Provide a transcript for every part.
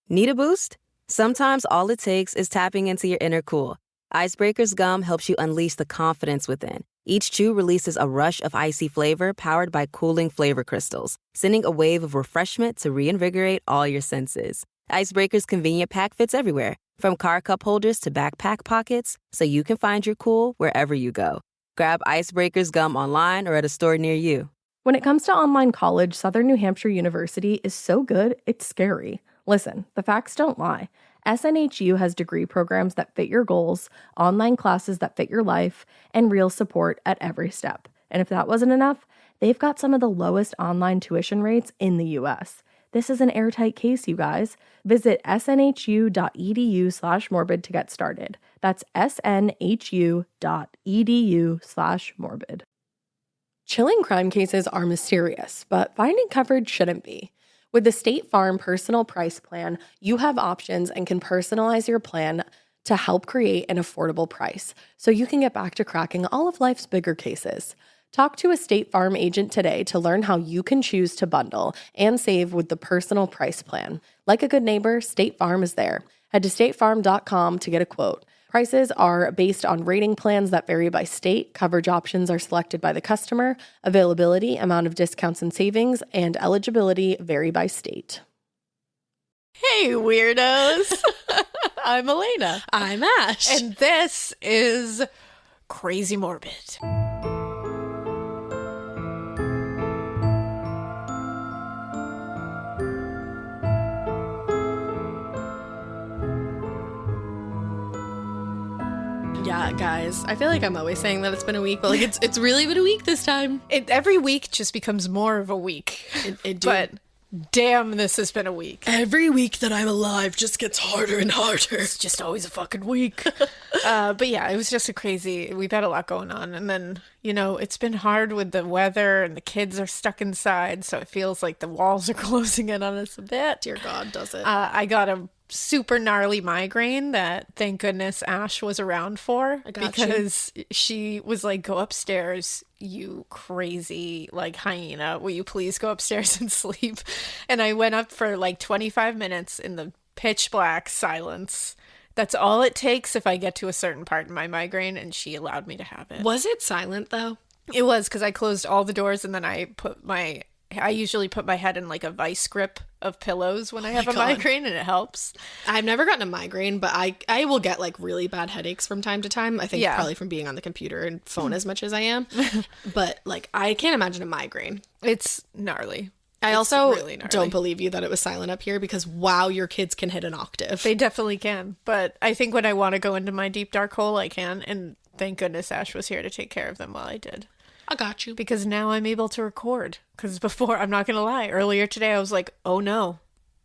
Need a boost? Sometimes all it takes is tapping into your inner cool. Icebreaker's gum helps you unleash the confidence within. Each chew releases a rush of icy flavor powered by cooling flavor crystals, sending a wave of refreshment to reinvigorate all your senses. Icebreaker's convenient pack fits everywhere, from car cup holders to backpack pockets, so you can find your cool wherever you go. Grab Icebreaker's gum online or at a store near you. When it comes to online college, Southern New Hampshire University is so good, it's scary. Listen, the facts don't lie. SNHU has degree programs that fit your goals, online classes that fit your life, and real support at every step. And if that wasn't enough, they've got some of the lowest online tuition rates in the U.S. This is an airtight case, you guys. Visit snhu.edu/morbid to get started. That's snhu.edu/morbid. Chilling crime cases are mysterious, but finding coverage shouldn't be. With the State Farm Personal Price Plan, you have options and can personalize your plan to help create an affordable price so you can get back to cracking all of life's bigger cases. Talk to a State Farm agent today to learn how you can choose to bundle and save with the Personal Price Plan. Like a good neighbor, State Farm is there. Head to statefarm.com to get a quote. Prices are based on rating plans that vary by state. Coverage options are selected by the customer. Availability, amount of discounts and savings, and eligibility vary by state. Hey, weirdos. I'm Alaina. I'm Ash. And this is Crazy Morbid. Yeah, guys, I feel like I'm always saying that it's been a week, but like it's really been a week this time. Every week just becomes more of a week. But damn, this has been a week. Every week that I'm alive just gets harder and harder. It's just always a fucking week. But yeah, it was just we've had a lot going on. And then, it's been hard with the weather and the kids are stuck inside. So it feels like the walls are closing in on us a bit. Dear God, does it? I got a super gnarly migraine that thank goodness Ash was around for, because she was like, go upstairs, you crazy like hyena, will you please go upstairs and sleep? And I went up for like 25 minutes in the pitch black silence. That's all it takes if I get to a certain part in my migraine, and she allowed me to have it. Was it silent though? It was, because I closed all the doors, and then I usually put my head in like a vice grip of pillows when I have a migraine, and it helps. I've never gotten a migraine, but I will get like really bad headaches from time to time. I think probably from being on the computer and phone as much as I am. But like, I can't imagine a migraine. It's gnarly. I also really don't believe you that it was silent up here, because wow, your kids can hit an octave. They definitely can. But I think when I want to go into my deep dark hole, I can. And thank goodness Ash was here to take care of them while I did. I got you. Because now I'm able to record. Because before, I'm not going to lie, earlier today I was like, oh no.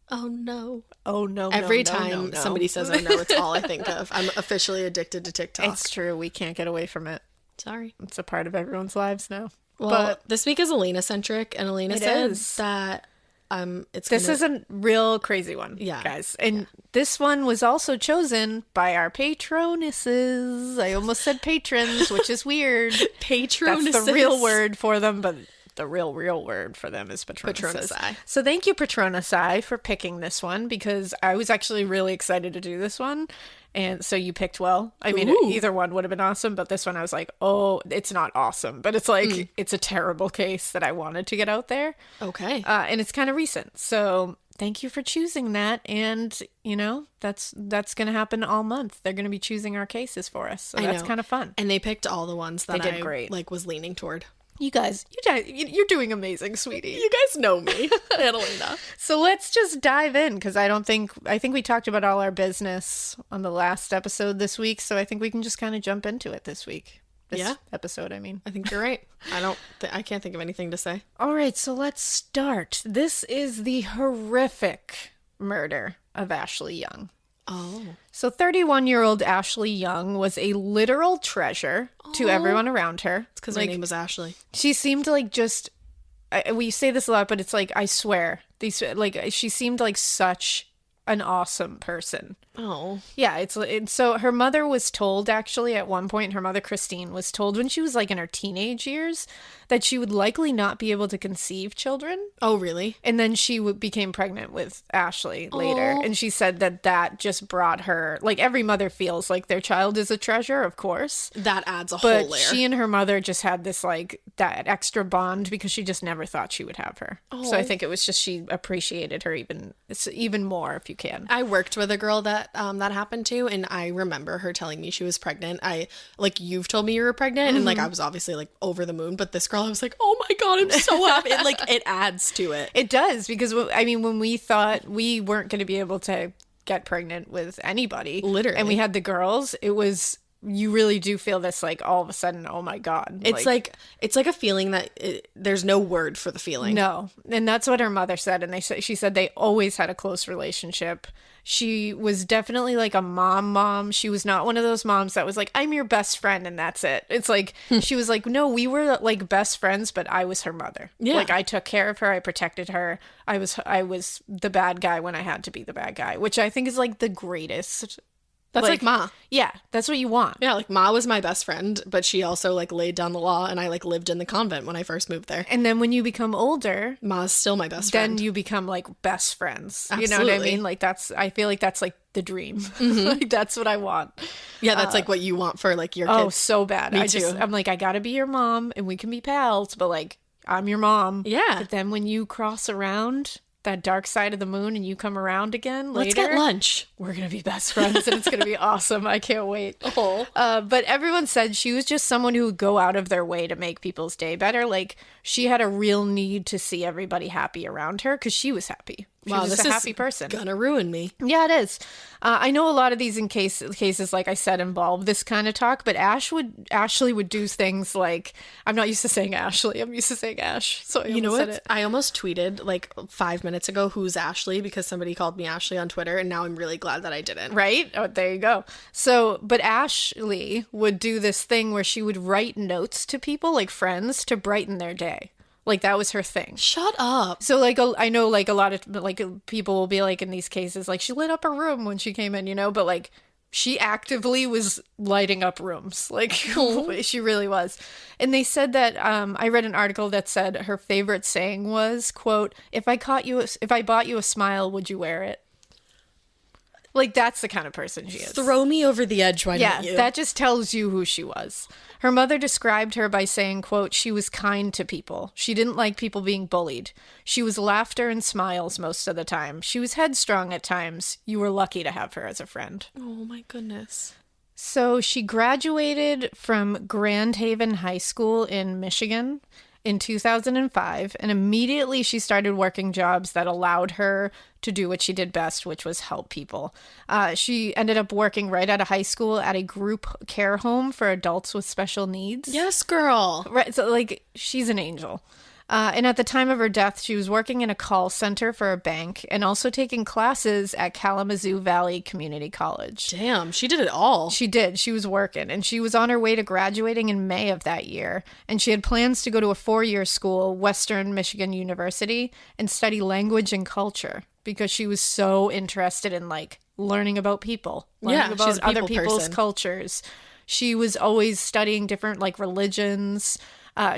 Oh no. Oh no. Every time somebody says oh no, it's all I think of. I'm officially addicted to TikTok. It's true. We can't get away from it. Sorry. It's a part of everyone's lives now. Well, but this week is Alaina centric, and Alaina says that this is a real crazy one, guys. And this one was also chosen by our patronesses. I almost said patrons, which is weird. Patronesses. That's the real word for them, but the real word for them is patronesses. Patronesi. So thank you, patronessi, for picking this one, because I was actually really excited to do this one. And so you picked well. I mean, either one would have been awesome, but this one I was like, oh, it's not awesome. But it's like, it's a terrible case that I wanted to get out there. Okay. And it's kind of recent. So thank you for choosing that. And, that's going to happen all month. They're going to be choosing our cases for us. So that's kind of fun. And they picked all the ones that they did great. Was leaning toward. You guys, you're doing amazing, sweetie. You guys know me, Alaina. So let's just dive in, because I think we talked about all our business on the last episode this week, so I think we can just kind of jump into it this week. This episode, I mean. I think you're right. I can't think of anything to say. All right, so let's start. This is the horrific murder of Ashely Young. Oh. So 31-year-old Ashely Young was a literal treasure to everyone around her. It's because her name was Ashley. She seemed like we say this a lot, but it's like, I swear, she seemed like such an awesome person. Oh. Yeah, it's so her mother was told, actually, at one point, her mother Christine was told when she was like in her teenage years that she would likely not be able to conceive children. Oh, really? And then she became pregnant with Ashely later. Oh. And she said that just brought her, like, every mother feels like their child is a treasure, of course. That adds a whole layer. But she and her mother just had this, like, that extra bond because she just never thought she would have her. Oh. So I think it was just she appreciated her even more, if you can. I worked with a girl that that happened to, and I remember her telling me she was pregnant. You've told me you were pregnant, and like I was obviously like over the moon, but this girl, I was like, oh my god, I'm so happy. It adds to it. It does, because I mean, when we thought we weren't going to be able to get pregnant with anybody, literally, and we had the girls, it was, you really do feel this, like, all of a sudden, oh my god, it's like a feeling that there's no word for the feeling. No, and that's what her mother said, and she said they always had a close relationship. She was definitely like a mom. She was not one of those moms that was like, I'm your best friend and that's it. It's like, she was like, no, we were like best friends, but I was her mother. Yeah. Like, I took care of her. I protected her. I was the bad guy when I had to be the bad guy, which I think is like the greatest. That's like Ma. Yeah, that's what you want. Yeah, like Ma was my best friend, but she also like laid down the law, and I like lived in the convent when I first moved there. And then when you become older, Ma's still my best friend. Then you become like best friends. Absolutely. You know what I mean? Like, I feel like that's like the dream. Mm-hmm. Like, that's what I want. Yeah, that's like what you want for like your kids. Oh, so bad. Me too. I'm like, I gotta be your mom, and we can be pals, but like, I'm your mom. Yeah. But then when you cross around that dark side of the moon and you come around again later, let's get lunch. We're gonna be best friends, and it's gonna be awesome. I can't wait. Oh. But everyone said she was just someone who would go out of their way to make people's day better. Like, she had a real need to see everybody happy around her because she was happy. She was just a happy person. Gonna ruin me. Yeah, it is. I know a lot of these cases, like I said, involve this kind of talk, but Ashely would do things like, I'm not used to saying Ashely, I'm used to saying Ash. So you know what? I almost tweeted like 5 minutes ago, who's Ashely, because somebody called me Ashely on Twitter, and now I'm really glad that I didn't. Right? Oh, there you go. So, but Ashely would do this thing where she would write notes to people, like friends, to brighten their day. Like, that was her thing. Shut up. So, like, I know, like, a lot of, like, people will be, like, in these cases, like, she lit up her room when she came in, you know? But, like, she actively was lighting up rooms. Like, she really was. And they said that, I read an article that said her favorite saying was, quote, if I bought you a smile, would you wear it? Like, that's the kind of person she is. Throw me over the edge, why don't you? Yeah, that just tells you who she was. Her mother described her by saying, quote, she was kind to people. She didn't like people being bullied. She was laughter and smiles most of the time. She was headstrong at times. You were lucky to have her as a friend. Oh, my goodness. So she graduated from Grand Haven High School in Michigan in 2005, and immediately she started working jobs that allowed her to do what she did best, which was help people. She ended up working right out of high school at a group care home for adults with special needs. Yes, girl. Right, so like, she's an angel. And at the time of her death, she was working in a call center for a bank and also taking classes at Kalamazoo Valley Community College. Damn, she did it all. She did. She was working, and she was on her way to graduating in May of that year. And she had plans to go to a 4-year school, Western Michigan University, and study language and culture because she was so interested in, like, learning about people, learning about other people's cultures. She was always studying different, like, religions.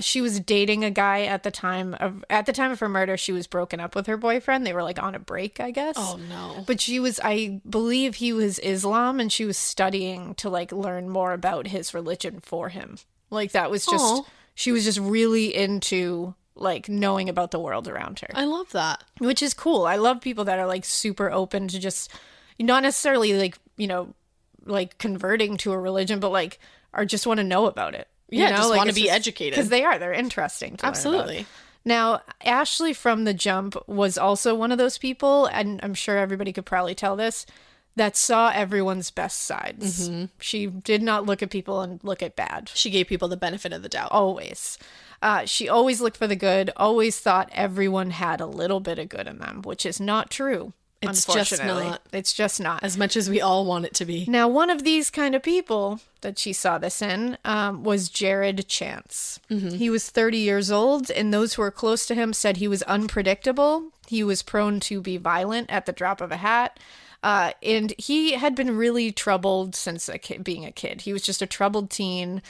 She was dating a guy at the time of her murder. She was broken up with her boyfriend. They were like on a break, I guess. Oh no. But I believe he was Islam, and she was studying to like learn more about his religion for him. Like, that was just, she was just really into like knowing about the world around her. I love that. Which is cool. I love people that are like super open to just, not necessarily like, you know, like converting to a religion, but like, or just want to know about it. Yeah, just like, want to be educated. Because they're interesting to Absolutely. learn about. Now, Ashely from the jump was also one of those people, and I'm sure everybody could probably tell this, that saw everyone's best sides. Mm-hmm. She did not look at people and look at bad. She gave people the benefit of the doubt. Always. She always looked for the good, always thought everyone had a little bit of good in them, which is not true. It's just not. It's just not. As much as we all want it to be. Now, one of these kind of people that she saw this in was Jared Chance. Mm-hmm. He was 30 years old, and those who were close to him said he was unpredictable. He was prone to be violent at the drop of a hat. And he had been really troubled since being a kid. He was just a troubled teen.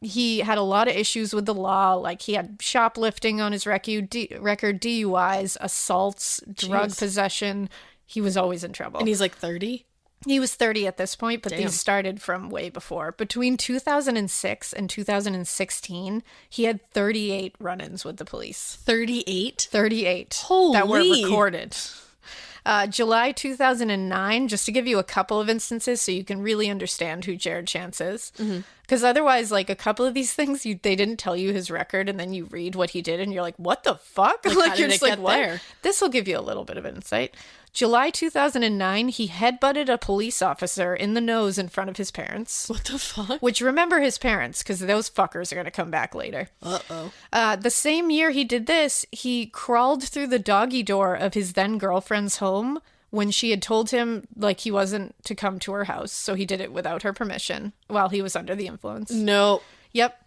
He had a lot of issues with the law. Like, he had shoplifting on his record, DUIs, assaults, drug possession. He was always in trouble. And he's like 30? He was 30 at this point, but Damn. These started from way before. Between 2006 and 2016, he had 38 run-ins with the police. 38? 38. Holy. That were recorded. July 2009, just to give you a couple of instances so you can really understand who Jared Chance is. Because otherwise, like, a couple of these things, they didn't tell you his record, and then you read what he did, and you're like, what the fuck? Like, you're just like, what? There? This will give you a little bit of insight. July 2009, he headbutted a police officer in the nose in front of his parents. What the fuck? Which, remember his parents, because those fuckers are going to come back later. Uh-oh. The same year he did this, he crawled through the doggy door of his then-girlfriend's home when she had told him, like, he wasn't to come to her house. So he did it without her permission while he was under the influence. No. Yep.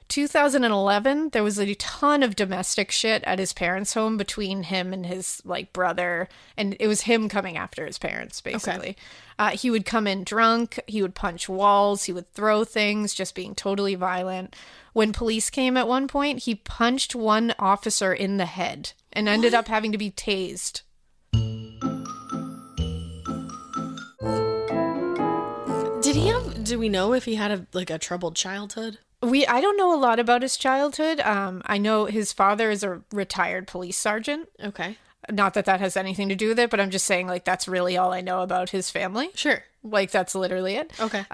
2011, there was a ton of domestic shit at his parents' home between him and his, like, brother, and it was him coming after his parents, basically. Okay. He would come in drunk, he would punch walls, he would throw things, just being totally violent. When police came at one point, he punched one officer in the head and ended up having to be tased. Do we know if he had a troubled childhood? I don't know a lot about his childhood. I know his father is a retired police sergeant. Okay. Not that has anything to do with it, but I'm just saying, like, that's really all I know about his family. Sure. Like, that's literally it. Okay.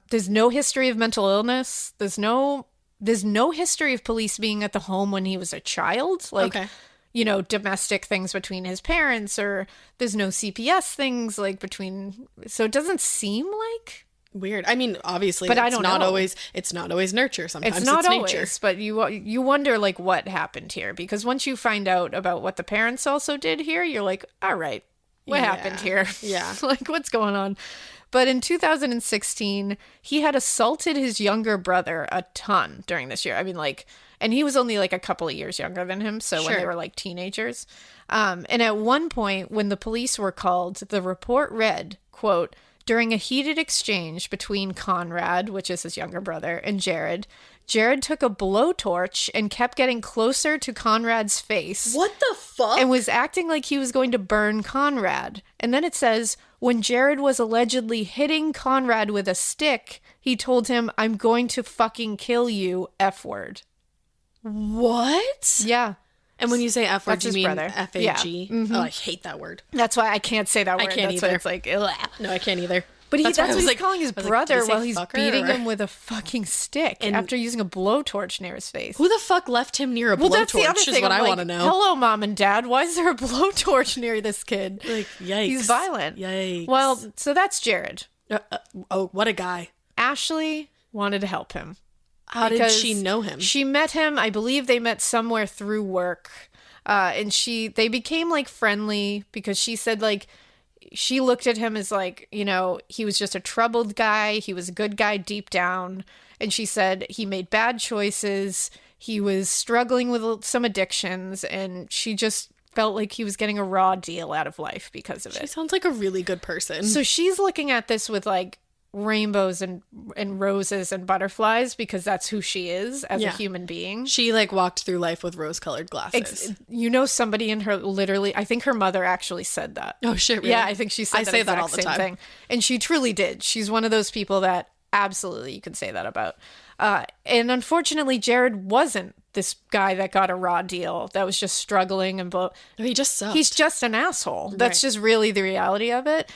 There's no history of mental illness. There's no history of police being at the home when he was a child. Like, okay. You know, domestic things between his parents, or there's no CPS things, like, between... So it doesn't seem like... Weird. I mean, obviously, but it's not always nurture. Sometimes it's not always nature. But you wonder, like, what happened here, because once you find out about what the parents also did here, you're like, all right, what happened here? Yeah. Like, what's going on? But in 2016, he had assaulted his younger brother a ton during this year. I mean, like, and he was only like a couple of years younger than him. So when they were like teenagers. And at one point, when the police were called, the report read, quote, during a heated exchange between Conrad, which is his younger brother, and Jared took a blowtorch and kept getting closer to Conrad's face. What the fuck? And was acting like he was going to burn Conrad. And then it says, when Jared was allegedly hitting Conrad with a stick, he told him, I'm going to fucking kill you, F word. What? Yeah. And when you say F word, That's you mean brother. F-A-G? Yeah. Mm-hmm. Oh, I hate that word. That's why I can't say that word. I can't That's either. why it's like, ugh. No, I can't either. But that's what he's like, calling his brother while he's beating him with a fucking stick and after using a blowtorch near his face. Who the fuck left him near a blowtorch? That's the other thing. Is what I like, want to know. Hello, Mom and Dad. Why is there a blowtorch near this kid? Like, yikes. He's violent. Yikes. Well, so that's Jared. Oh, what a guy. Ashely wanted to help him. How did she know him? She met him. I believe they met somewhere through work. And they became like friendly because she said, like, she looked at him as like, you know, he was just a troubled guy. He was a good guy deep down. And she said he made bad choices. He was struggling with some addictions. And she just felt like he was getting a raw deal out of life because of it. She sounds like a really good person. So she's looking at this with like rainbows and roses and butterflies because that's who she is as a human being. She like walked through life with rose-colored glasses. You know, somebody in her literally, I think her mother actually said that. Oh shit, really? Yeah, I think she said that. I say that all the time. Thing. And she truly did. She's one of those people that absolutely you can say that about. And unfortunately, Jared wasn't this guy that got a raw deal that was just struggling and he just sucked. He's just an asshole. That's just really the reality of it.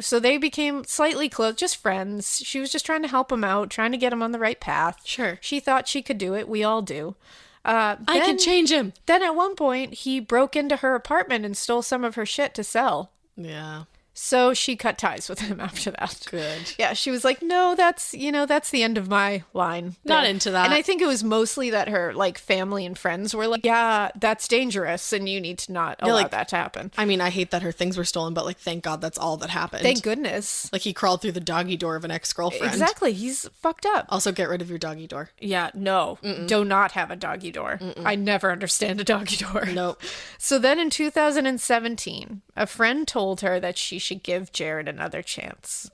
So they became slightly close, just friends. She was just trying to help him out, trying to get him on the right path. Sure. She thought she could do it. We all do. I can change him. Then at one point, he broke into her apartment and stole some of her shit to sell. Yeah. So she cut ties with him after that. Good. Yeah, she was like, no, that's the end of my line. Not into that. And I think it was mostly that her, like, family and friends were like, yeah, that's dangerous, and you need to not allow that to happen. I mean, I hate that her things were stolen, but, like, thank God that's all that happened. Thank goodness. Like, he crawled through the doggy door of an ex-girlfriend. Exactly. He's fucked up. Also, get rid of your doggy door. Yeah, no. Do not have a doggy door. I never understand a doggy door. Nope. So then in 2017, a friend told her that she should give Jared another chance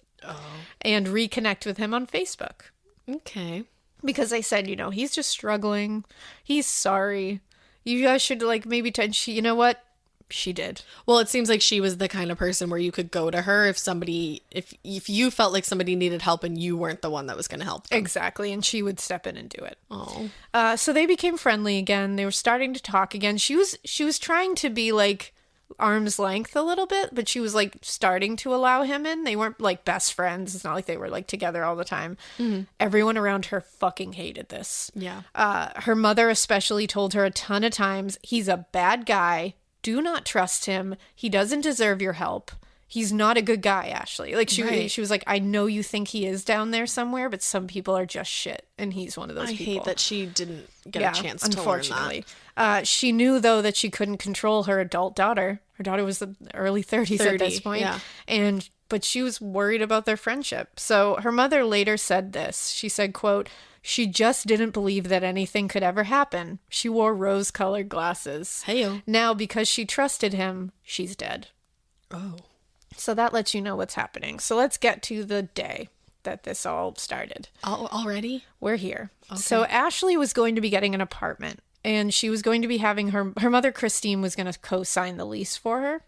and reconnect with him on Facebook. Okay. Because I said, he's just struggling. He's sorry. You guys should, like, maybe you know what? She did. Well, it seems like she was the kind of person where you could go to her if you felt like somebody needed help and you weren't the one that was going to help them. Exactly. And she would step in and do it. Oh. So they became friendly again. They were starting to talk again. She was trying to be, like, arm's length a little bit, but she was, like, starting to allow him in. They weren't, like, best friends. It's not like they were, like, together all the time. Everyone around her fucking hated this. Yeah. Her mother especially told her a ton of times, he's a bad guy. Do not trust him. He doesn't deserve your help. He's not a good guy, Ashely. Like, she was like, I know you think he is down there somewhere, but some people are just shit, and he's one of those people. I hate that she didn't get a chance to unfortunately. learn that. She knew, though, that she couldn't control her adult daughter. Her daughter was the early 30s at this point. Yeah. But she was worried about their friendship. So her mother later said this. She said, quote, she just didn't believe that anything could ever happen. She wore rose-colored glasses. Hey-o. Now, because she trusted him, she's dead. Oh. So that lets you know what's happening. So let's get to the day that this all started. Already? We're here. Okay. So Ashely was going to be getting an apartment, and she was going to be having her mother, Christine, was going to co-sign the lease for her.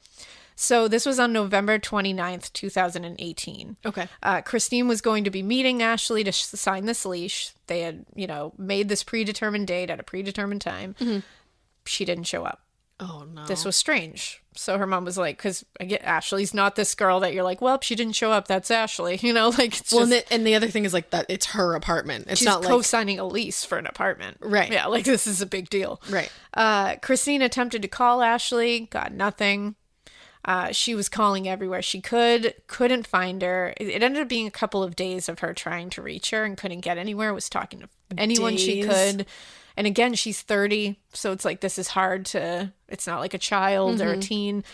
So this was on November 29th, 2018. Okay. Christine was going to be meeting Ashely to sign this lease. They had, made this predetermined date at a predetermined time. She didn't show up. Oh, no. This was strange. So her mom was like, because again, Ashley's not this girl that you're like, well, she didn't show up. That's Ashely. Like, it's just, and the other thing is, like, that it's her apartment. It's she's not like co-signing a lease for an apartment. Right. Yeah, like, this is a big deal. Right. Christine attempted to call Ashely, got nothing. She was calling everywhere she couldn't find her. It ended up being a couple of days of her trying to reach her and couldn't get anywhere, was talking to anyone she could. And again, she's 30, so it's like, this is hard to, it's not like a child or a teen.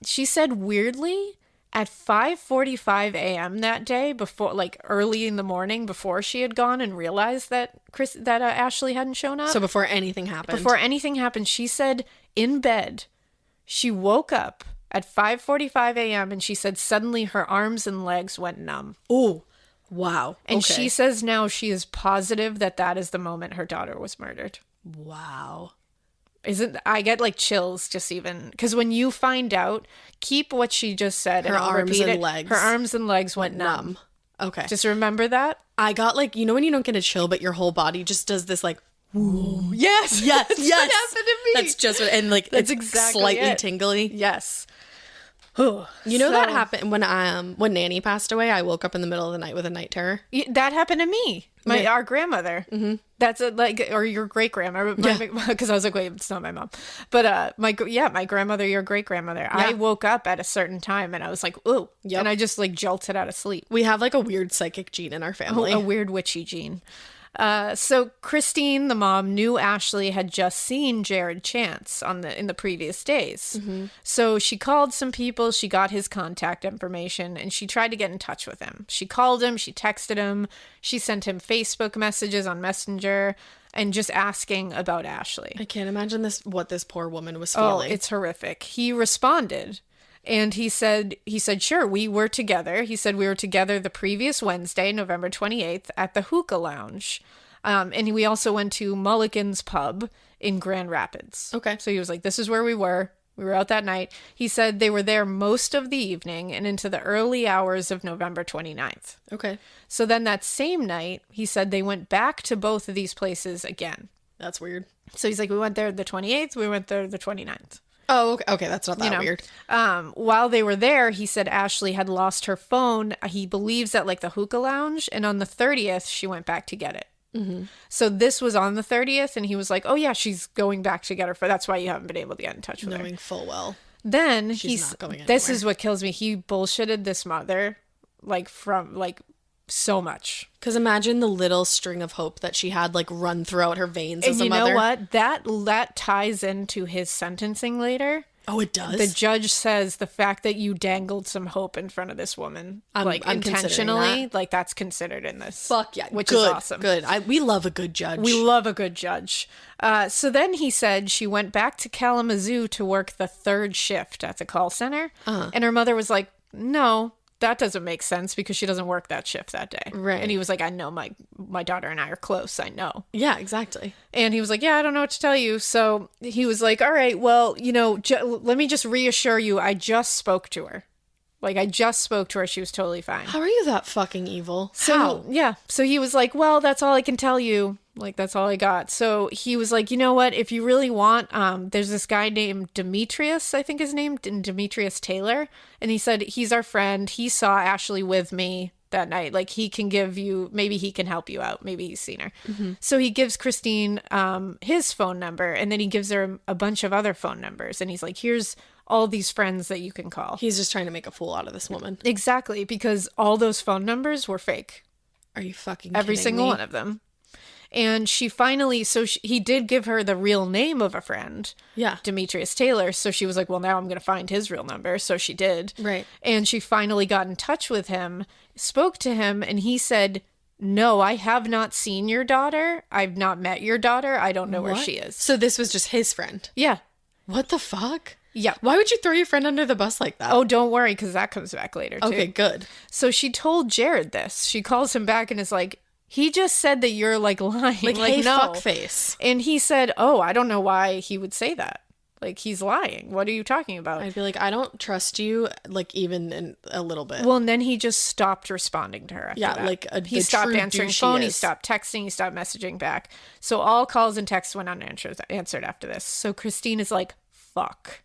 She said, weirdly, at 5:45 a.m. that day, before, like, early in the morning, before she had gone and realized that Ashely hadn't shown up. So before anything happened. Before anything happened, she said in bed, she woke up at 5:45 a.m. and she said suddenly her arms and legs went numb. Oh, wow. And she says now she is positive that is the moment her daughter was murdered. Wow. I get, like, chills just even, because when you find out, keep what she just said. Her and I'll arms repeat and it. legs. Her arms and legs went numb. Okay. Just remember that. I got, like, when you don't get a chill, but your whole body just does this, like, whoa. Yes. Yes. That's yes. what happened to me. That's just what, and, like, That's it's exactly slightly it. tingly. Yes. That happened when Nanny passed away. I woke up in the middle of the night with a night terror. That happened to me. Our grandmother. Mm-hmm. That's or your great grandmother. Because I was like, wait, it's not my mom. But my grandmother, your great grandmother. Yeah. I woke up at a certain time and I was like, ooh, and I just, like, jolted out of sleep. We have, like, a weird psychic gene in our family. A weird witchy gene. So Christine, the mom, knew Ashely had just seen Jared Chance in the previous days. Mm-hmm. So she called some people, she got his contact information, and she tried to get in touch with him. She called him, she texted him, she sent him Facebook messages on Messenger, and just asking about Ashely. I can't imagine what this poor woman was feeling. Oh, it's horrific. He responded. And he said, sure, we were together. He said we were together the previous Wednesday, November 28th, at the Hookah Lounge. And we also went to Mulligan's Pub in Grand Rapids. Okay. So he was like, this is where we were. We were out that night. He said they were there most of the evening and into the early hours of November 29th. Okay. So then that same night, he said they went back to both of these places again. That's weird. So he's like, we went there the 28th, we went there the 29th. Oh, okay. That's not that weird. While they were there, he said Ashely had lost her phone. He believes at, like, the Hookah Lounge, and on the 30th, she went back to get it. Mm-hmm. So this was on the 30th, and he was like, oh, yeah, she's going back to get her phone. That's why you haven't been able to get in touch with her. Knowing full well. Then She's not going this anywhere. is what kills me. He bullshitted this mother from so much. Because imagine the little string of hope that she had run throughout her veins And as a you mother. know what? That ties into his sentencing later. Oh, it does? The judge says the fact that you dangled some hope in front of this woman, I'm intentionally, that's considered in this. Fuck yeah. Which good, is awesome. Good. We love a good judge. We love a good judge. So then he said she went back to Kalamazoo to work the third shift at the call center. And her mother was like, no, that doesn't make sense because she doesn't work that shift that day. Right. And he was like, I know my daughter and I are close. I know. Yeah, exactly. And he was like, yeah, I don't know what to tell you. So he was like, all right, well, let me just reassure you. I just spoke to her. I just spoke to her. She was totally fine. How are you that fucking evil? So, How? yeah. So he was like, well, that's all I can tell you. That's all I got. So he was like, you know what? If you really want, there's this guy named Demetrius, I think his name, Demetrius Taylor. And he said, he's our friend. He saw Ashely with me that night. He can give you, maybe he can help you out. Maybe he's seen her. Mm-hmm. So he gives Christine his phone number, and then he gives her a bunch of other phone numbers. And he's like, here's all these friends that you can call. He's just trying to make a fool out of this woman. Exactly, because all those phone numbers were fake. Are you fucking Every kidding single me? one of them. And she finally, he did give her the real name of a friend. Yeah. Demetrius Taylor. So she was like, well, now I'm going to find his real number. So she did. Right. And she finally got in touch with him, spoke to him, and he said, no, I have not seen your daughter. I've not met your daughter. I don't know where she is. So this was just his friend? Yeah. What the fuck? Yeah. Why would you throw your friend under the bus like that? Oh, don't worry, because that comes back later, too. Okay, good. So she told Jared this. She calls him back and is like, he just said that you're lying. Hey, no. fuckface. And he said, oh, I don't know why he would say that. He's lying. What are you talking about? I'd be like, I don't trust you, even in a little bit. Well, and then he just stopped responding to her after that. He he stopped answering phone. He stopped texting. He stopped messaging back. So all calls and texts went unanswered after this. So Christine is like, fuck.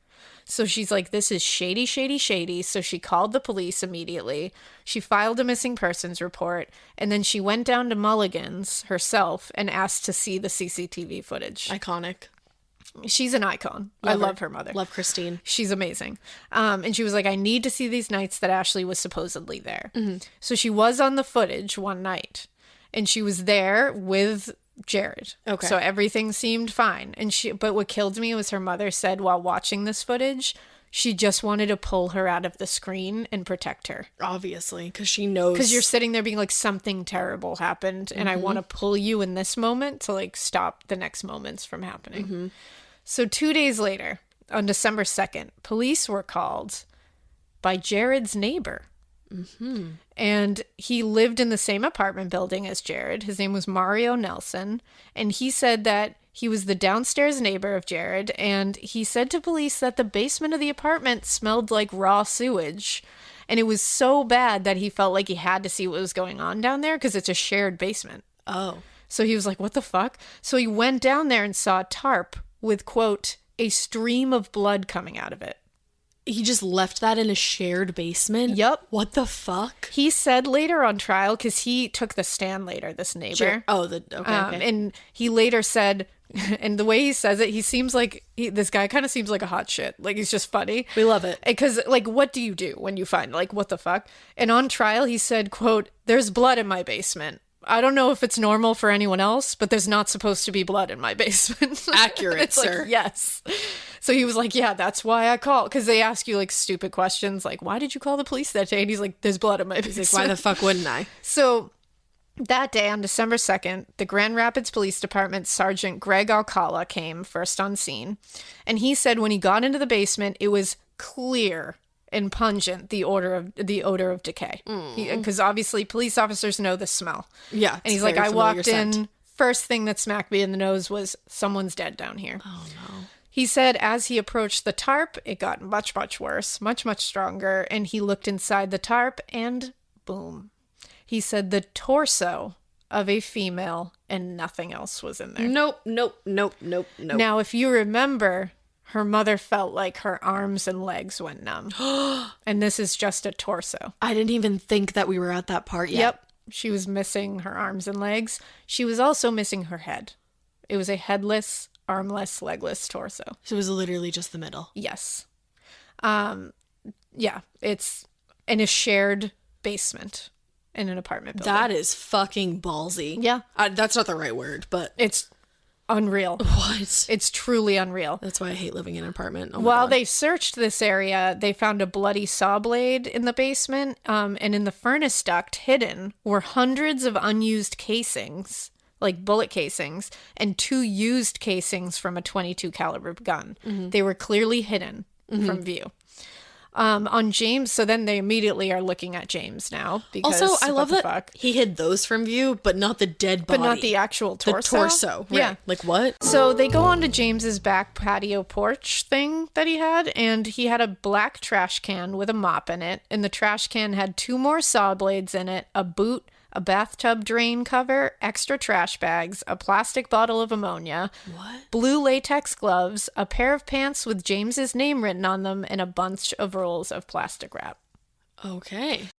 So she's like, this is shady, shady, shady. So she called the police immediately. She filed a missing persons report. And then she went down to Mulligan's herself and asked to see the CCTV footage. Iconic. She's an icon. I love her mother. Love Christine. She's amazing. And she was like, I need to see these nights that Ashely was supposedly there. Mm-hmm. So she was on the footage one night. And she was there with Jared. Okay. So everything seemed fine. But what killed me was her mother said while watching this footage, she just wanted to pull her out of the screen and protect her. Obviously, because she knows. Because you're sitting there being like, something terrible happened, and I want to pull you in this moment to stop the next moments from happening. Mm-hmm. So 2 days later, on December 2nd, police were called by Jared's neighbor. Mm-hmm. And he lived in the same apartment building as Jared. His name was Mario Nelson. And he said that he was the downstairs neighbor of Jared. And he said to police that the basement of the apartment smelled like raw sewage. And it was so bad that he felt like he had to see what was going on down there because it's a shared basement. Oh. So he was like, what the fuck? So he went down there and saw a tarp with, quote, a stream of blood coming out of it. He just left that in a shared basement? Yep. What the fuck? He said later on trial, because he took the stand later, this neighbor. Okay. And he later said, and the way he says it, he seems like, this guy kind of seems like a hot shit. He's just funny. We love it. Because, what do you do when you find, what the fuck? And on trial, he said, quote, there's blood in my basement. I don't know if it's normal for anyone else, but there's not supposed to be blood in my basement. Accurate, sir. Yes. So he was like, yeah, that's why I called. Because they ask you stupid questions like, why did you call the police that day? And he's like, there's blood in my basement. He's like, why the fuck wouldn't I? So that day on December 2nd, the Grand Rapids Police Department Sergeant Greg Alcala came first on scene. And he said when he got into the basement, it was clear and pungent, the odor of decay. Because obviously police officers know the smell. Yeah. And he's like, I walked in, first thing that smacked me in the nose was someone's dead down here. Oh no. He said as he approached the tarp, it got much, much worse, much, much stronger. And he looked inside the tarp and boom. He said the torso of a female and nothing else was in there. Nope. Now, if you remember, her mother felt like her arms and legs went numb. And this is just a torso. I didn't even think that we were at that part yet. Yep. She was missing her arms and legs. She was also missing her head. It was a headless, armless, legless torso. So it was literally just the middle. Yes. Yeah, it's in a shared basement in an apartment building. That is fucking ballsy. Yeah. That's not the right word, but It's unreal. what? It's truly unreal. That's why I hate living in an apartment. Oh my While God. they searched this area, they found a bloody saw blade in the basement, and in the furnace duct hidden were hundreds of unused casings, like bullet casings, and 2 used casings from a .22 caliber gun. They were clearly hidden from view. On James, so then they immediately are looking at James now. Because, Also, I love what the that fuck? he hid those from view, but not the dead body. But not the actual torso. The torso. Right. Yeah. Like what? So they go onto James's back patio porch thing that he had, and he had a black trash can with a mop in it, and the trash can had 2 more saw blades in it, a boot, a bathtub drain cover, extra trash bags, a plastic bottle of ammonia, blue latex gloves, a pair of pants with James's name written on them, and a bunch of rolls of plastic wrap. Okay.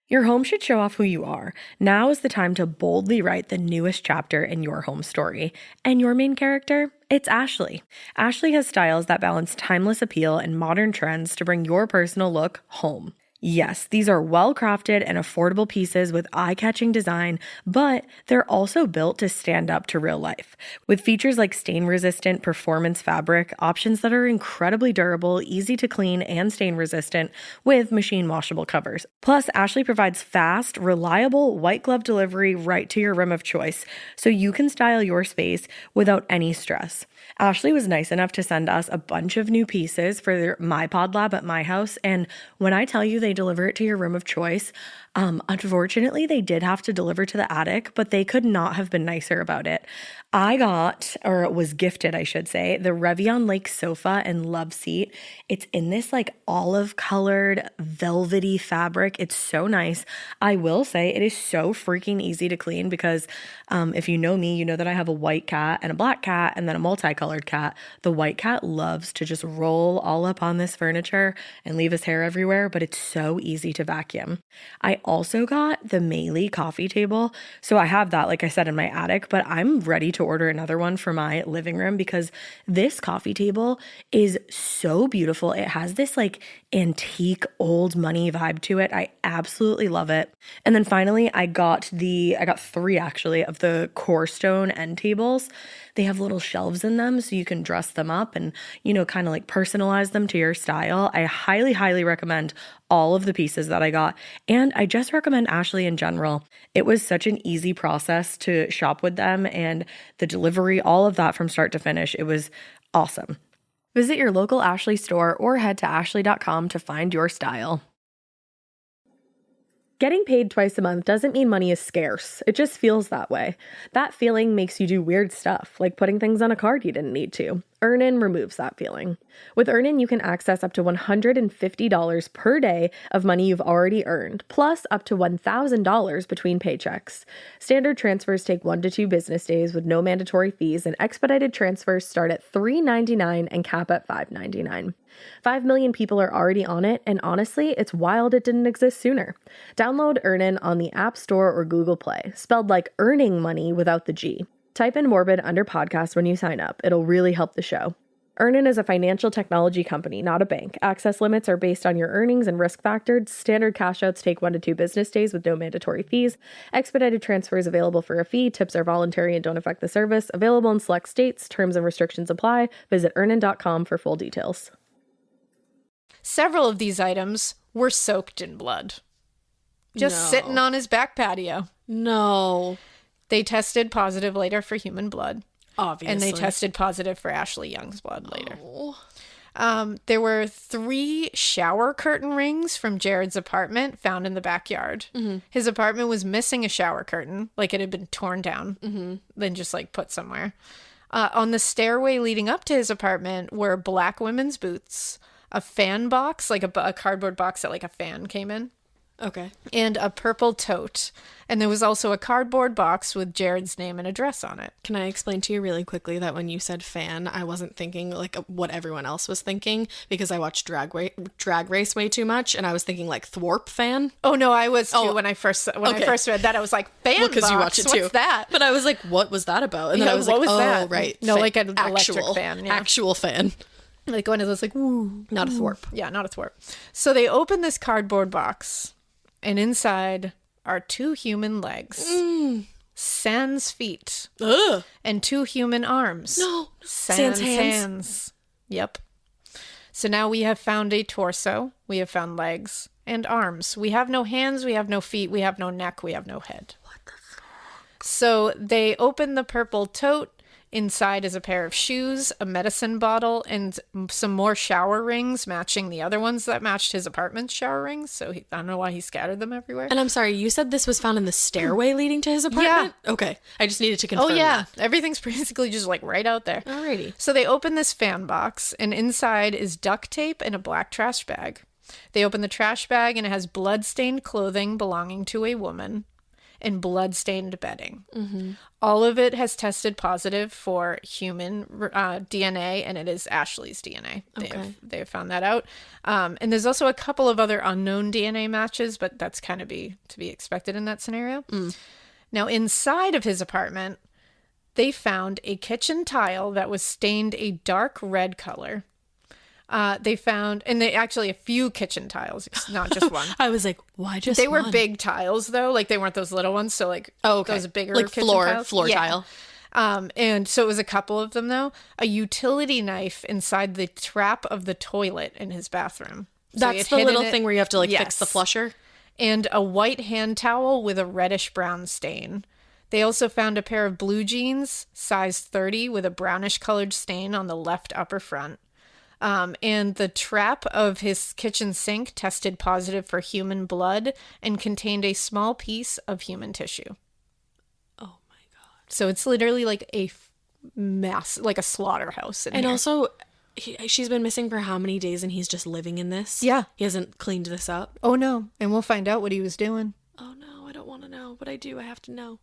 Your home should show off who you are. Now is the time to boldly write the newest chapter in your home story. And your main character? It's Ashely. Ashely has styles that balance timeless appeal and modern trends to bring your personal look home. Yes, these are well-crafted and affordable pieces with eye-catching design, but they're also built to stand up to real life. With features like stain-resistant performance fabric, options that are incredibly durable, easy to clean, and stain-resistant with machine-washable covers. Plus, Ashely provides fast, reliable, white-glove delivery right to your room of choice, so you can style your space without any stress. Ashely was nice enough to send us a bunch of new pieces for my pod lab at my house, and when I tell you they deliver it to your room of choice, unfortunately they did have to deliver to the attic, but they could not have been nicer about it. I got, or was gifted, I should say, the Revion Lake sofa and love seat. It's in this like olive colored velvety fabric. It's so nice. I will say it is so freaking easy to clean because if you know me, you know that I have a white cat and a black cat and then a multicolored cat. The white cat loves to just roll all up on this furniture and leave his hair everywhere, but it's so easy to vacuum. I also got the Mikie coffee table. So I have that, like I said, in my attic, but I'm ready to order another one for my living room because this coffee table is so beautiful. It has this like antique old money vibe to it. I absolutely love it. And then finally, I got 3 actually of the core stone end tables. They have little shelves in them so you can dress them up and, kind of like personalize them to your style. I highly, highly recommend all of the pieces that I got. And I just recommend Ashely in general. It was such an easy process to shop with them and the delivery, all of that from start to finish. It was awesome. Visit your local Ashely store or head to ashley.com to find your style. Getting paid twice a month doesn't mean money is scarce. It just feels that way. That feeling makes you do weird stuff, like putting things on a card you didn't need to. Earnin removes that feeling. With Earnin, you can access up to $150 per day of money you've already earned, plus up to $1,000 between paychecks. Standard transfers take 1 to 2 business days with no mandatory fees, and expedited transfers start at $3.99 and cap at $5.99. 5 million people are already on it, and honestly, it's wild it didn't exist sooner. Download Earnin on the App Store or Google Play, spelled like earning money without the G. Type in Morbid under podcast when you sign up. It'll really help the show. Earnin is a financial technology company, not a bank. Access limits are based on your earnings and risk factors. Standard cash outs take 1 to 2 business days with no mandatory fees. Expedited transfers available for a fee. Tips are voluntary and don't affect the service. Available in select states. Terms and restrictions apply. Visit earnin.com for full details. Several of these items were soaked in blood. Just sitting on his back patio. No. They tested positive later for human blood. Obviously. And they tested positive for Ashely Young's blood later. Oh. There were 3 shower curtain rings from Jared's apartment found in the backyard. Mm-hmm. His apartment was missing a shower curtain, like it had been torn down, then just like put somewhere. On the stairway leading up to his apartment were black women's boots, a fan box, like a cardboard box that like a fan came in. Okay. And a purple tote. And there was also a cardboard box with Jared's name and address on it. Can I explain to you really quickly that when you said fan, I wasn't thinking like what everyone else was thinking because I watched Drag Race way too much, and I was thinking like Thwarp fan. Oh no, I was too when I first read that. I was like, fan box. Because you watch it too. What's that? But I was like, what was that about? And then I was what like, was that? Right. No, like an electric fan. Yeah. Actual fan. Like one of those like, woo. Not a thwarp. Yeah, not a thwarp. So they open this cardboard box, and inside are 2 human legs, sans feet, and 2 human arms. No. Sans Sans hands. hands. Yep. So now we have found a torso, we have found legs, and arms. We have no hands, we have no feet, we have no neck, we have no head. What the fuck? So they open the purple tote. Inside is a pair of shoes, a medicine bottle, and some more shower rings matching the other ones that matched his apartment's shower rings. So I don't know why he scattered them everywhere. And I'm sorry, you said this was found in the stairway leading to his apartment? Yeah. Okay. I just needed to confirm that. Everything's basically just like right out there. Alrighty. So they open this fan box, and inside is duct tape and a black trash bag. They open the trash bag, and it has blood-stained clothing belonging to a woman and blood-stained bedding. Mm-hmm. All of it has tested positive for human DNA, and it is Ashely's DNA. They have found that out. And there's also a couple of other unknown DNA matches, but that's kind of to be expected in that scenario. Mm. Now, inside of his apartment, they found a kitchen tile that was stained a dark red color. They found, and they actually a few kitchen tiles, not just one. I was like, why just They one? were big tiles though, like they weren't those little ones. So like, those bigger like kitchen tiles. floor tile. And so it was a couple of them though. A utility knife inside the trap of the toilet in his bathroom. So That's the little thing where you have to fix the flusher. And a white hand towel with a reddish brown stain. They also found a pair of blue jeans, size 30, with a brownish colored stain on the left upper front. And the trap of his kitchen sink tested positive for human blood and contained a small piece of human tissue. Oh my God. So it's literally like a mass, like a slaughterhouse. And also, she's been missing for how many days and he's just living in this? Yeah. He hasn't cleaned this up? Oh no. And we'll find out what he was doing. Oh no, I don't want to know, but I do. I have to know.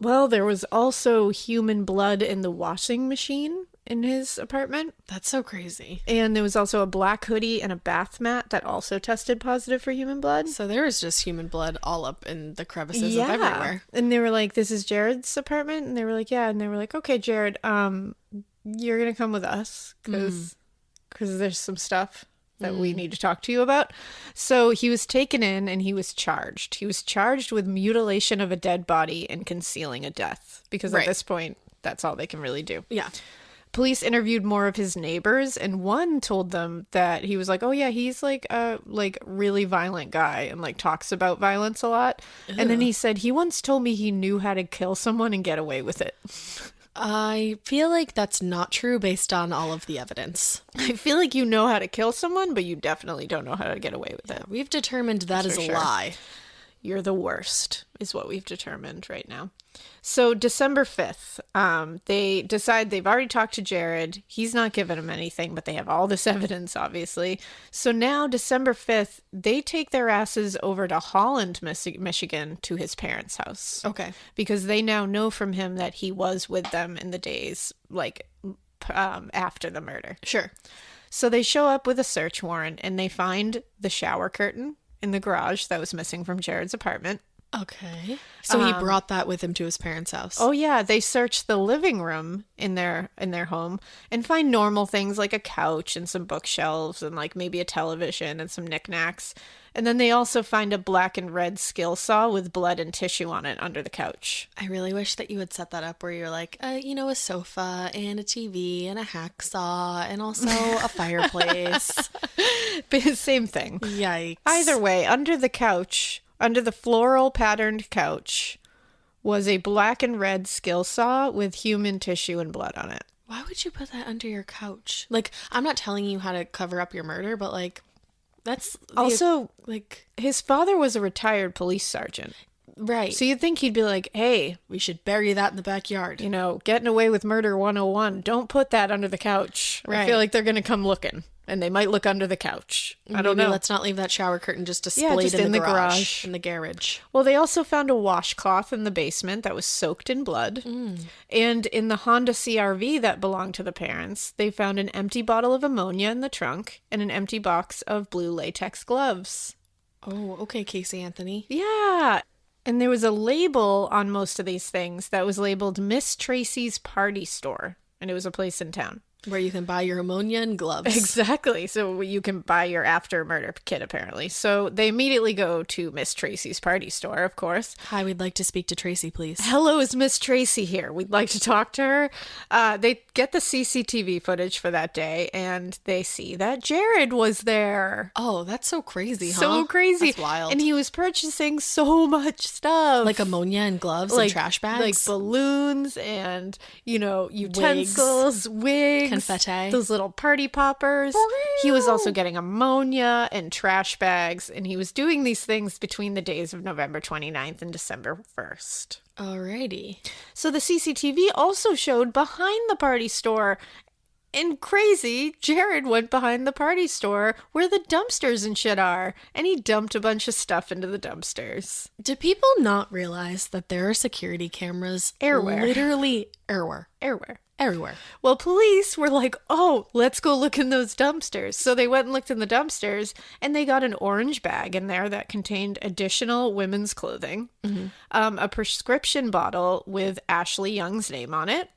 Well, there was also human blood in the washing machine in his apartment. That's so crazy. And there was also a black hoodie and a bath mat that also tested positive for human blood. So there was just human blood all up in the crevices of everywhere. And they were like, this is Jared's apartment? And they were like, yeah. And they were like, okay, Jared, you're going to come with us because there's some stuff that we need to talk to you about. So he was taken in and he was charged. He was charged with mutilation of a dead body and concealing a death because at this point, that's all they can really do. Yeah. Police interviewed more of his neighbors, and one told them that he was like, oh yeah, he's like a really violent guy and like talks about violence a lot. Ew. And then he said he once told me he knew how to kill someone and get away with it. I feel like that's not true based on all of the evidence. I feel like you know how to kill someone, but you definitely don't know how to get away with it. We've determined that is a lie. You're the worst, is what we've determined right now. So December 5th, they decide they've already talked to Jared. He's not giving them anything, but they have all this evidence, obviously. So now, December 5th, they take their asses over to Holland, Michigan, to his parents' house. Okay. Because they now know from him that he was with them in the days, after the murder. Sure. So they show up with a search warrant, and they find the shower curtain in the garage that was missing from Jared's apartment. Okay. So he brought that with him to his parents' house. Oh yeah, they searched the living room in their home and find normal things like a couch and some bookshelves and like maybe a television and some knickknacks. And then they also find a black and red skill saw with blood and tissue on it under the couch. I really wish that you had set that up where you're like, a sofa and a TV and a hacksaw and also a fireplace. Same thing. Yikes. Either way, under the couch, under the floral patterned couch, was a black and red skill saw with human tissue and blood on it. Why would you put that under your couch? Like, I'm not telling you how to cover up your murder, but like, that's also like his father was a retired police sergeant. Right. So you'd think he'd be like, hey, we should bury that in the backyard. Getting away with murder 101. Don't put that under the couch. Right. I feel like they're going to come looking. And they might look under the couch. I don't know. Let's not leave that shower curtain just displayed in the garage. In the garage. Well, they also found a washcloth in the basement that was soaked in blood. And in the Honda CRV that belonged to the parents, they found an empty bottle of ammonia in the trunk and an empty box of blue latex gloves. Oh, okay, Casey Anthony. Yeah. And there was a label on most of these things that was labeled Miss Tracy's Party Store. And it was a place in town. Where you can buy your ammonia and gloves. Exactly. So you can buy your after murder kit, apparently. So they immediately go to Miss Tracy's party store, of course. Hi, we'd like to speak to Tracy, please. Hello, is Miss Tracy here? We'd like to talk to her. They get the CCTV footage for that day, and they see that Jared was there. Oh, that's so crazy, huh? So crazy. That's wild. And he was purchasing so much stuff. Like ammonia and gloves and trash bags? Like balloons and, utensils, wigs. Confetti. Those little party poppers. He was also getting ammonia and trash bags, and he was doing these things between the days of November 29th and December 1st. Alrighty. So the CCTV also showed behind the party store. And crazy, Jared went behind the party store where the dumpsters and shit are, and he dumped a bunch of stuff into the dumpsters. Do people not realize that there are security cameras Everywhere. literally everywhere? Everywhere. Well, police were like, oh, let's go look in those dumpsters. So they went and looked in the dumpsters, and they got an orange bag in there that contained additional women's clothing, a prescription bottle with Ashely Young's name on it,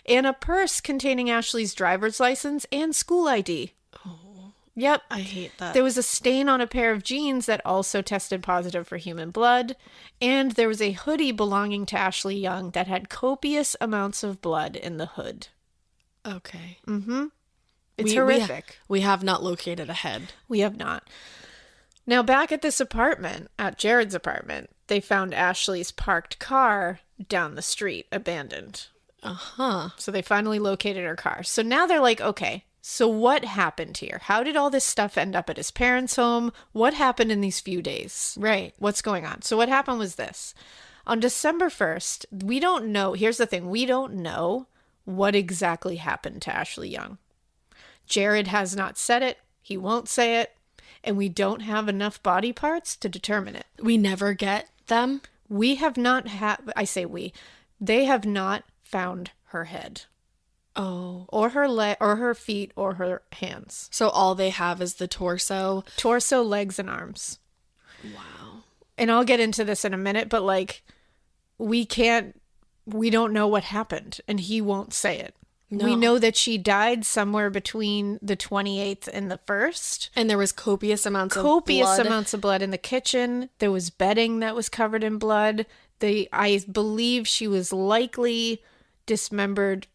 and a purse containing Ashley's driver's license and school ID. Oh, yep. I hate that. There was a stain on a pair of jeans that also tested positive for human blood, and there was a hoodie belonging to Ashely Young that had copious amounts of blood in the hood. Okay. Mm-hmm. It's horrific. We have not located a head. We have not. Now, back at this apartment, at Jared's apartment, they found Ashley's parked car down the street, abandoned. Uh-huh. So they finally located her car. So now they're like, okay, so what happened here? How did all this stuff end up at his parents' home? What happened in these few days? Right. What's going on? So what happened was this. On December 1st, we don't know. Here's the thing. We don't know what exactly happened to Ashely Young. Jared has not said it. He won't say it. And we don't have enough body parts to determine it. We never get them? We have not I say we. They have not found her head. Oh. Or her or her feet, or her hands. So all they have is the torso? Torso, legs, and arms. Wow. And I'll get into this in a minute, but we don't know what happened, and he won't say it. No. We know that she died somewhere between the 28th and the 1st. And there was copious amounts of blood in the kitchen. There was bedding that was covered in blood. I believe she was likely dismembered,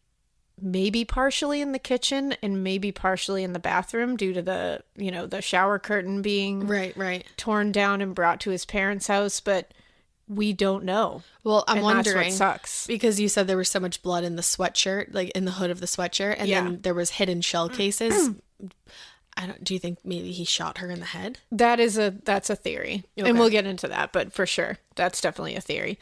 maybe partially in the kitchen and maybe partially in the bathroom due to the shower curtain being right torn down and brought to his parents' house, but we don't know. Well, I'm wondering, that's what sucks. Because you said there was so much blood in the sweatshirt, like in the hood of the sweatshirt, and then there was hidden shell cases. Do you think maybe he shot her in the head? That's a theory. Okay. And we'll get into that, but for sure, that's definitely a theory.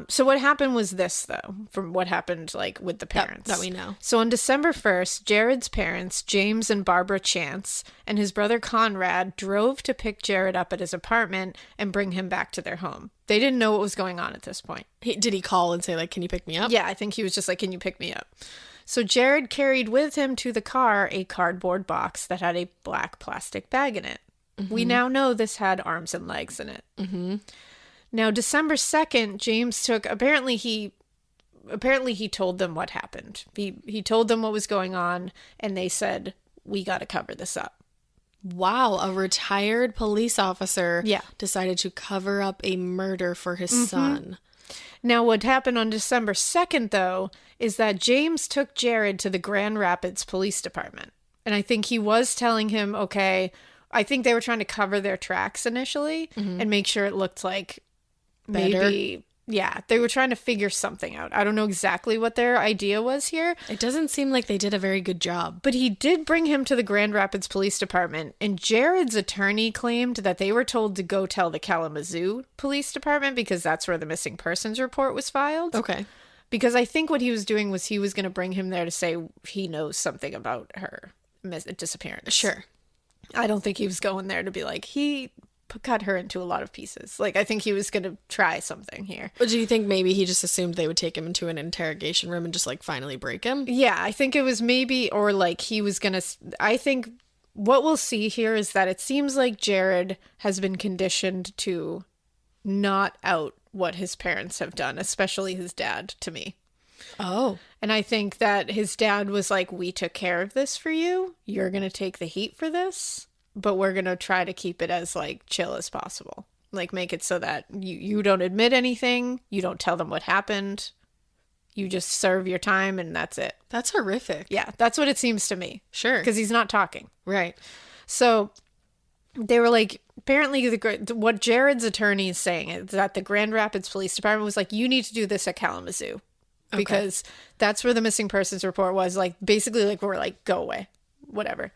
So what happened was this, though, from what happened with the parents. That we know. So on December 1st, Jared's parents, James and Barbara Chance, and his brother Conrad drove to pick Jared up at his apartment and bring him back to their home. They didn't know what was going on at this point. Did he call and say, can you pick me up? Yeah, I think he was just like, can you pick me up? So Jared carried with him to the car a cardboard box that had a black plastic bag in it. Mm-hmm. We now know this had arms and legs in it. Mm-hmm. Now, December 2nd, James apparently he told them what happened. He told them what was going on, and they said, we got to cover this up. Wow, a retired police officer decided to cover up a murder for his son. Now, what happened on December 2nd, though, is that James took Jared to the Grand Rapids Police Department. And I think he was telling him, okay, I think they were trying to cover their tracks initially and make sure it looked like maybe... Yeah, they were trying to figure something out. I don't know exactly what their idea was here. It doesn't seem like they did a very good job. But he did bring him to the Grand Rapids Police Department, and Jared's attorney claimed that they were told to go tell the Kalamazoo Police Department because that's where the missing persons report was filed. Okay. Because I think what he was doing was he was going to bring him there to say he knows something about her disappearance. Sure. I don't think he was going there to be like, he cut her into a lot of pieces. I think he was going to try something here. But do you think maybe he just assumed they would take him into an interrogation room and just finally break him? Yeah, I think it was maybe, or he was going to, I think what we'll see here is that it seems like Jared has been conditioned to not out what his parents have done, especially his dad, to me. Oh. And I think that his dad was like, we took care of this for you. You're going to take the heat for this, but we're going to try to keep it as like chill as possible. Like make it so that you don't admit anything. You don't tell them what happened. You just serve your time and that's it. That's horrific. Yeah, that's what it seems to me. Sure. Because he's not talking. Right. So they were like, apparently what Jared's attorney is saying is that the Grand Rapids Police Department was like, you need to do this at Kalamazoo. Because that's where the missing persons report was. Like, basically, like, we're like, go away. Whatever.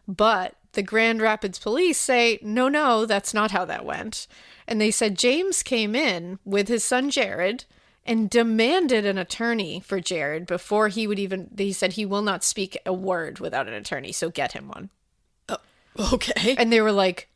But the Grand Rapids police say, no, that's not how that went. And they said James came in with his son Jared and demanded an attorney for Jared before he would even, he said he will not speak a word without an attorney, so get him one. Oh, okay. And they were like,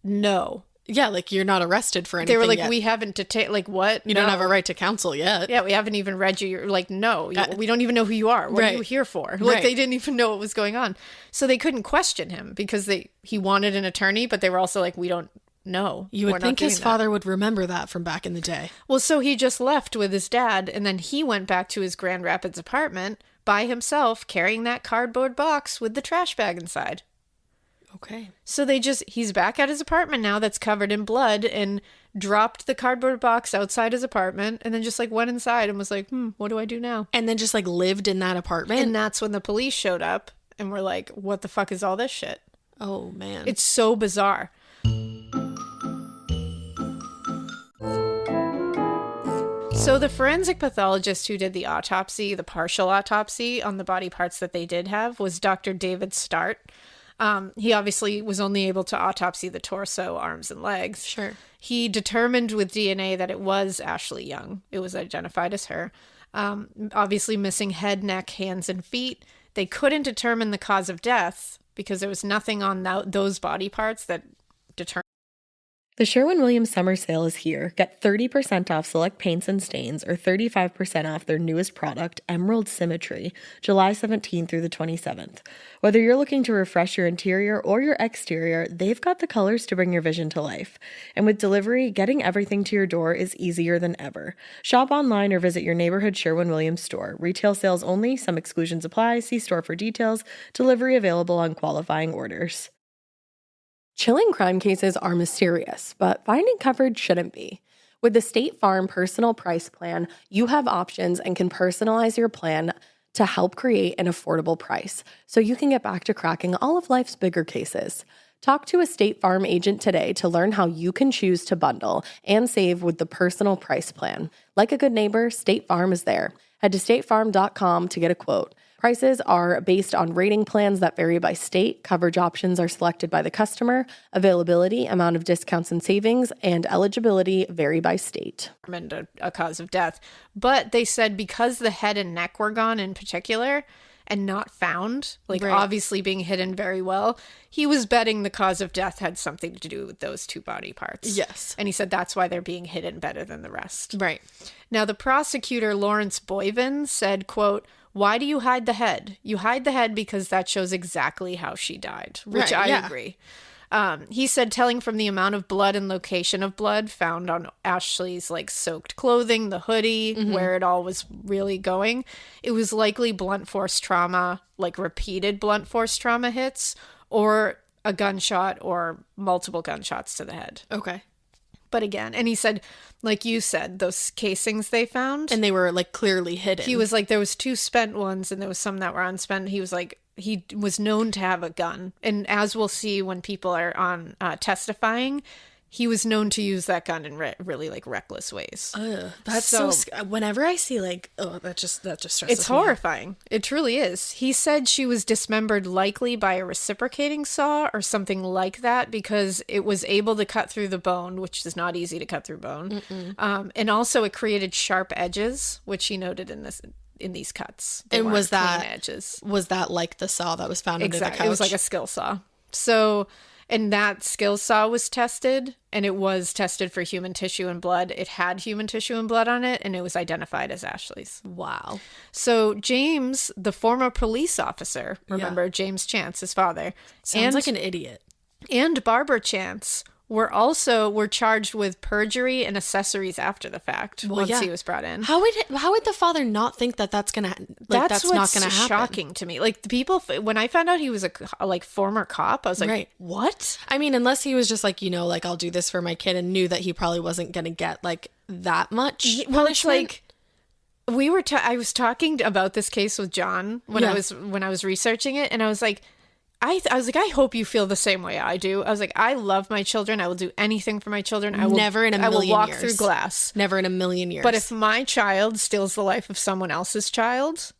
no. Yeah, like you're not arrested for anything. They were like, yet. we haven't like what? You don't have a right to counsel yet. Yeah, we haven't even read you. You're like, no, we don't even know who you are. What are you here for? Like they didn't even know what was going on. So they couldn't question him because he wanted an attorney, but they were also like, we don't know. You would think his father would remember that from back in the day. Well, so he just left with his dad and then he went back to his Grand Rapids apartment by himself carrying that cardboard box with the trash bag inside. Okay. So he's back at his apartment now that's covered in blood and dropped the cardboard box outside his apartment and then just like went inside and was like, what do I do now? And then just like lived in that apartment. And that's when the police showed up and were like, what the fuck is all this shit? Oh, man. It's so bizarre. So the forensic pathologist who did the autopsy, the partial autopsy on the body parts that they did have was Dr. David Start. He obviously was only able to autopsy the torso, arms, and legs. Sure. He determined with DNA that it was Ashely Young. It was identified as her. Obviously missing head, neck, hands, and feet. They couldn't determine the cause of death because there was nothing on those body parts that determined. The Sherwin-Williams summer sale is here. Get 30% off select paints and stains or 35% off their newest product, Emerald Symmetry, July 17th through the 27th. Whether you're looking to refresh your interior or your exterior, they've got the colors to bring your vision to life. And with delivery, getting everything to your door is easier than ever. Shop online or visit your neighborhood Sherwin-Williams store. Retail sales only. Some exclusions apply. See store for details. Delivery available on qualifying orders. Chilling crime cases are mysterious, but finding coverage shouldn't be. With the State Farm Personal Price Plan, you have options and can personalize your plan to help create an affordable price so you can get back to cracking all of life's bigger cases. Talk to a State Farm agent today to learn how you can choose to bundle and save with the Personal Price Plan. Like a good neighbor, State Farm is there. Head to statefarm.com to get a quote. Prices are based on rating plans that vary by state. Coverage options are selected by the customer. Availability, amount of discounts and savings, and eligibility vary by state. A cause of death. But they said because the head and neck were gone in particular and not found, like obviously being hidden very well, he was betting the cause of death had something to do with those two body parts. Yes. And he said that's why they're being hidden better than the rest. Right. Now, the prosecutor, Lawrence Boyven, said, quote, "Why do you hide the head? You hide the head because that shows exactly how she died," which I agree. He said, telling from the amount of blood and location of blood found on Ashley's like soaked clothing, the hoodie, where it all was really going, it was likely blunt force trauma, like repeated blunt force trauma hits, or a gunshot or multiple gunshots to the head. Okay. But again, and he said, like you said, those casings they found. And they were like clearly hidden. He was like, there was 2 spent ones and there was some that were unspent. He was like, he was known to have a gun. And as we'll see when people are on testifying, he was known to use that gun in really like reckless ways. That's so whenever I see like, that just stresses me. It's horrifying. It truly is. He said she was dismembered likely by a reciprocating saw or something like that because it was able to cut through the bone, which is not easy to cut through bone. And also it created sharp edges, which he noted in these cuts. They and was that clean edges. Was that like the saw that was found under the couch? It was like a skill saw. So, and that skill saw was tested, and it was tested for human tissue and blood. It had human tissue and blood on it, and it was identified as Ashley's. Wow. So James, the former police officer, remember James Chance, his father. Sounds like an idiot. And Barbara Chance were charged with perjury and accessories after the fact once he was brought in. How would the father not think that that's gonna that's not gonna happen? Shocking to me. Like, the people, when I found out he was a former cop, I was like, what? I mean, unless he was just like, like, I'll do this for my kid, and knew that he probably wasn't gonna get like that much punishment. Well, it's like, I was talking about this case with John when I was researching it, and I was like, I was like, I hope you feel the same way I do. I was like, I love my children. I will do anything for my children. I will never in a million years. I will walk through glass. Never in a million years. But if my child steals the life of someone else's child,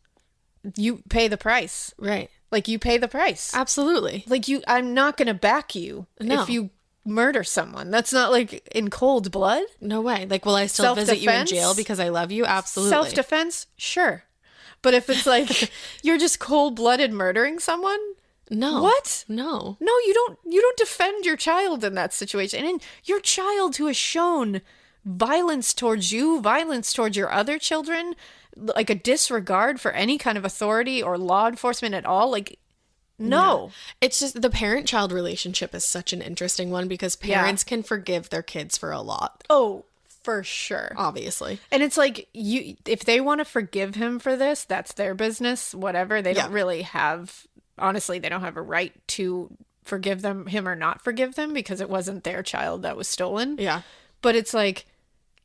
you pay the price. Right. Like, you pay the price. Absolutely. Like, I'm not going to back you if you murder someone. That's not like in cold blood. No way. Like, will I still visit you in jail because I love you? Absolutely. Self-defense? Sure. But if it's like you're just cold-blooded murdering someone, no. What? No. No, you don't defend your child in that situation. And your child who has shown violence towards you, violence towards your other children, like a disregard for any kind of authority or law enforcement at all, like, no. Yeah. It's just the parent-child relationship is such an interesting one because parents can forgive their kids for a lot. Oh, for sure. Obviously. And it's like, if they want to forgive him for this, that's their business, whatever. They don't really have... Honestly, they don't have a right to forgive him or not forgive them because it wasn't their child that was stolen. Yeah. But it's like,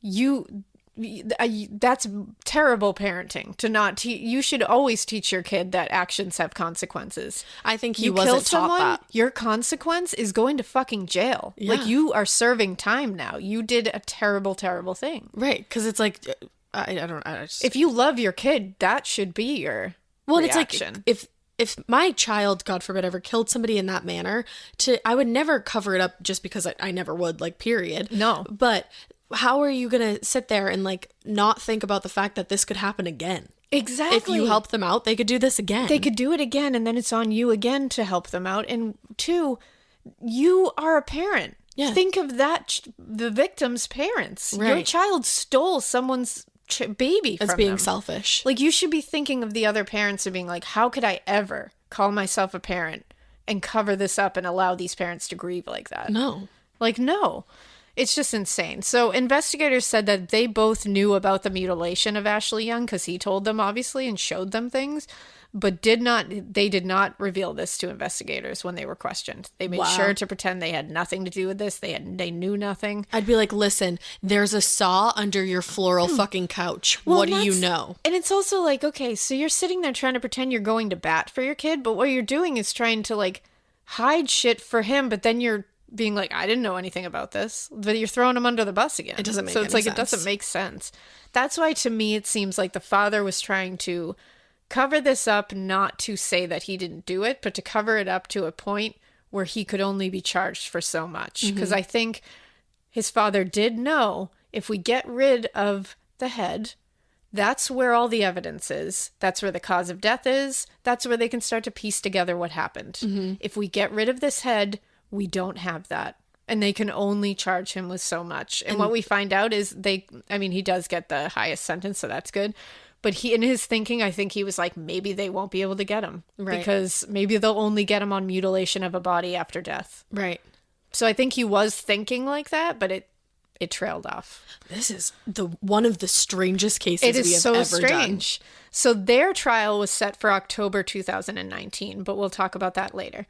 that's terrible parenting to not you should always teach your kid that actions have consequences. I think you wasn't kill someone, taught that. Your consequence is going to fucking jail. Yeah. Like, you are serving time now. You did a terrible, terrible thing. Right. Because it's like, if you love your kid, that should be your reaction. It's like, if my child, God forbid, ever killed somebody in that manner, I would never cover it up just because I never would, like, period. No. But how are you going to sit there and, like, not think about the fact that this could happen again? Exactly. If you help them out, they could do this again. They could do it again, and then it's on you again to help them out. And 2, you are a parent. Yeah. Think of that, the victim's parents. Right. Your child stole someone's baby from That's being them. selfish. Like, you should be thinking of the other parents and being like, how could I ever call myself a parent and cover this up and allow these parents to grieve like that? No. Like, no. It's just insane. So investigators said that they both knew about the mutilation of Ashely Young because he told them, obviously, and showed them things, but they did not reveal this to investigators when they were questioned. They made sure to pretend they had nothing to do with this. They knew nothing. I'd be like, listen, there's a saw under your floral fucking couch. Well, what do you know? And it's also like, okay, so you're sitting there trying to pretend you're going to bat for your kid, but what you're doing is trying to, like, hide shit for him, but then you're being like, I didn't know anything about this, but you're throwing him under the bus again. It doesn't make sense. So it's like, sense. It doesn't make sense. That's why, to me, it seems like the father was trying to cover this up, not to say that he didn't do it, but to cover it up to a point where he could only be charged for so much. Because I think his father did know, if we get rid of the head, that's where all the evidence is. That's where the cause of death is. That's where they can start to piece together what happened. If we get rid of this head, we don't have that. And they can only charge him with so much. And what we find out is he does get the highest sentence, so that's good. But in his thinking, I think he was like, maybe they won't be able to get him. Right. Because maybe they'll only get him on mutilation of a body after death. Right. So I think he was thinking like that, but it trailed off. This is one of the strangest cases we have ever done. It is so strange. So their trial was set for October 2019, but we'll talk about that later.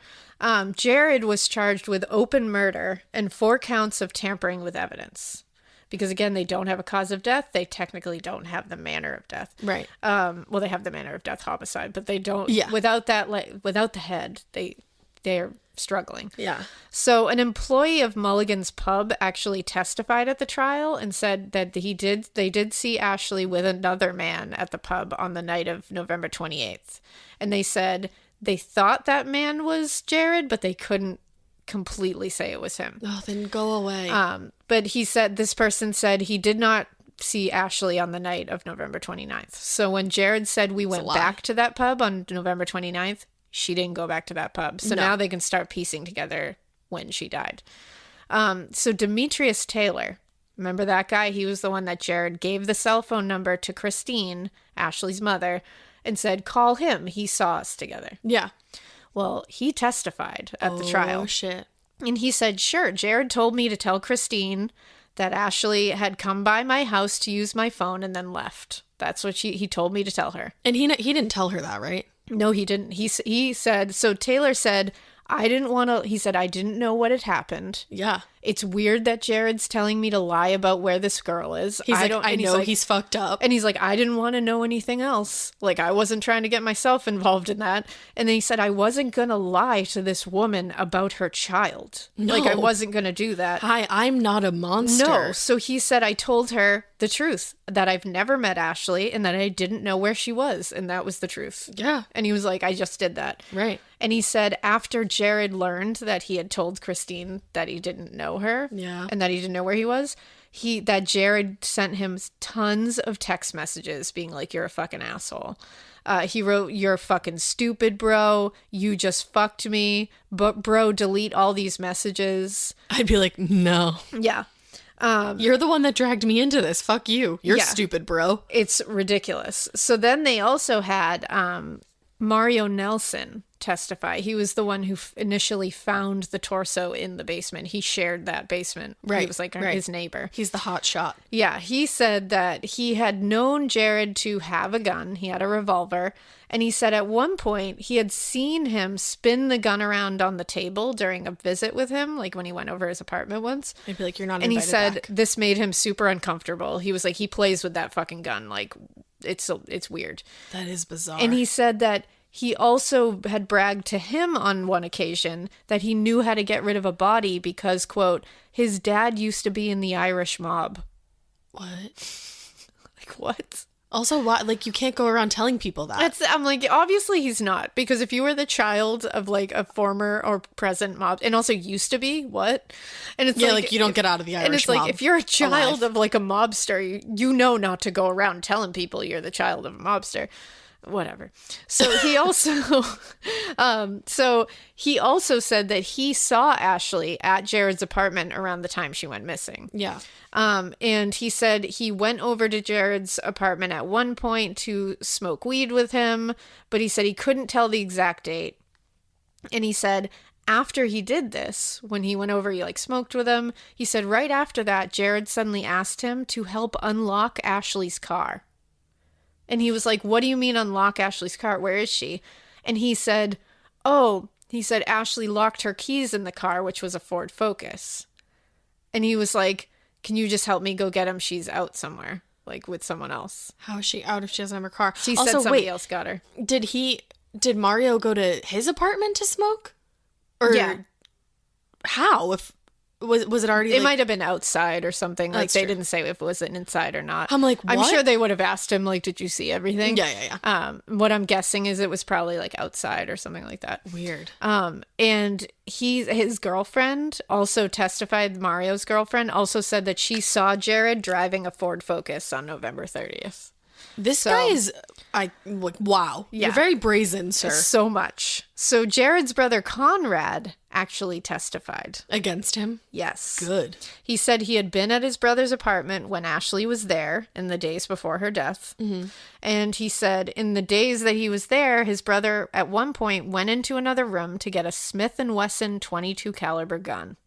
Jared was charged with open murder and 4 counts of tampering with evidence. Because, again, they don't have a cause of death. They technically don't have the manner of death. Right. Well, they have the manner of death homicide, but they don't. Yeah. Without the head, they're struggling. Yeah. So an employee of Mulligan's Pub actually testified at the trial and said that they did see Ashely with another man at the pub on the night of November 28th. And they said they thought that man was Jared, but they couldn't completely say it was him. Oh, then go away. But this person said he did not see Ashely on the night of November 29th. So when Jared said we went back to that pub on November 29th, she didn't go back to that pub. So now they can start piecing together when she died. So Demetrius Taylor, remember that guy? He was the one that Jared gave the cell phone number to Christine, Ashely's mother, and said, call him. He saw us together. Yeah. Well, he testified at the trial. Oh, shit. And he said, sure, Jared told me to tell Christine that Ashely had come by my house to use my phone and then left. That's what he told me to tell her. And he didn't tell her that, right? No, he didn't. He said, so Taylor said, I didn't know what had happened. Yeah. It's weird that Jared's telling me to lie about where this girl is. I know he's fucked up. And he's like, I didn't want to know anything else. Like, I wasn't trying to get myself involved in that. And then he said, I wasn't going to lie to this woman about her child. No. Like, I wasn't going to do that. Hi, I'm not a monster. No. So he said, I told her the truth, that I've never met Ashely and that I didn't know where she was. And that was the truth. Yeah. And he was like, I just did that. Right. And he said after Jared learned that he had told Christine that he didn't know her, yeah, and that he didn't know where he was, that Jared sent him tons of text messages being like, you're a fucking asshole. He wrote, you're fucking stupid, bro. You just fucked me. But bro, delete all these messages. I'd be like, no. Yeah. You're the one that dragged me into this. Fuck you. You're stupid, bro. It's ridiculous. So then they also had Mario Nelson testify. He was the one who initially found the torso in the basement. He shared that basement. Right. He was like his neighbor. He's the hot shot. Yeah. He said that he had known Jared to have a gun. He had a revolver. And he said at one point he had seen him spin the gun around on the table during a visit with him, like when he went over his apartment once. I'd be like, you're not invited. And he said back. This made him super uncomfortable. He was like, he plays with that fucking gun. Like, it's weird. That is bizarre. And he said that he also had bragged to him on one occasion that he knew how to get rid of a body because, quote, his dad used to be in the Irish mob. What? Like, what? Also, why? Like, you can't go around telling people that. I'm like, obviously he's not. Because if you were the child of, like, a former or present mob, and also used to be, what? And it's like you don't get out of the Irish mob. And it's like, if you're a child of, like, a mobster, you know not to go around telling people you're the child of a mobster. Whatever. So he also said that he saw Ashely at Jared's apartment around the time she went missing. Yeah. And he said he went over to Jared's apartment at one point to smoke weed with him, but he said he couldn't tell the exact date. And he said after he did this, when he went over, he like smoked with him. He said right after that, Jared suddenly asked him to help unlock Ashley's car. And he was like, what do you mean unlock Ashley's car? Where is she? And he said, Ashely locked her keys in the car, which was a Ford Focus. And he was like, can you just help me go get them? She's out somewhere, like with someone else. How is she out if she doesn't have her car? She said somebody else got her. Did Mario go to his apartment to smoke? Or yeah. How? If was it already? It might have been outside or something. Like they true. didn't say if it was inside or not. I'm like, what? I'm sure they would have asked him, like, did you see everything? Yeah. What I'm guessing is it was probably like outside or something like that. Weird. And his girlfriend also testified. Mario's girlfriend also said that she saw Jared driving a Ford Focus on November 30th. This guy is, wow. Yeah. You're very brazen, sir. So much. So Jared's brother Conrad actually testified. Against him? Yes. Good. He said he had been at his brother's apartment when Ashely was there in the days before her death. Mm-hmm. And he said in the days that he was there, his brother at one point went into another room to get a Smith & Wesson .22 caliber gun.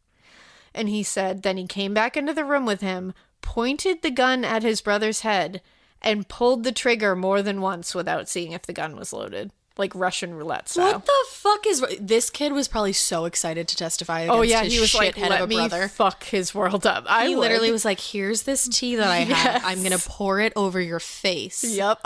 And he said then he came back into the room with him, pointed the gun at his brother's head, and pulled the trigger more than once without seeing if the gun was loaded. Like Russian roulette style. What the fuck is... This kid was probably so excited to testify against his he was like, shithead let of a me brother. fuck his world up. He literally was like, here's this tea that I have. I'm going to pour it over your face. Yep.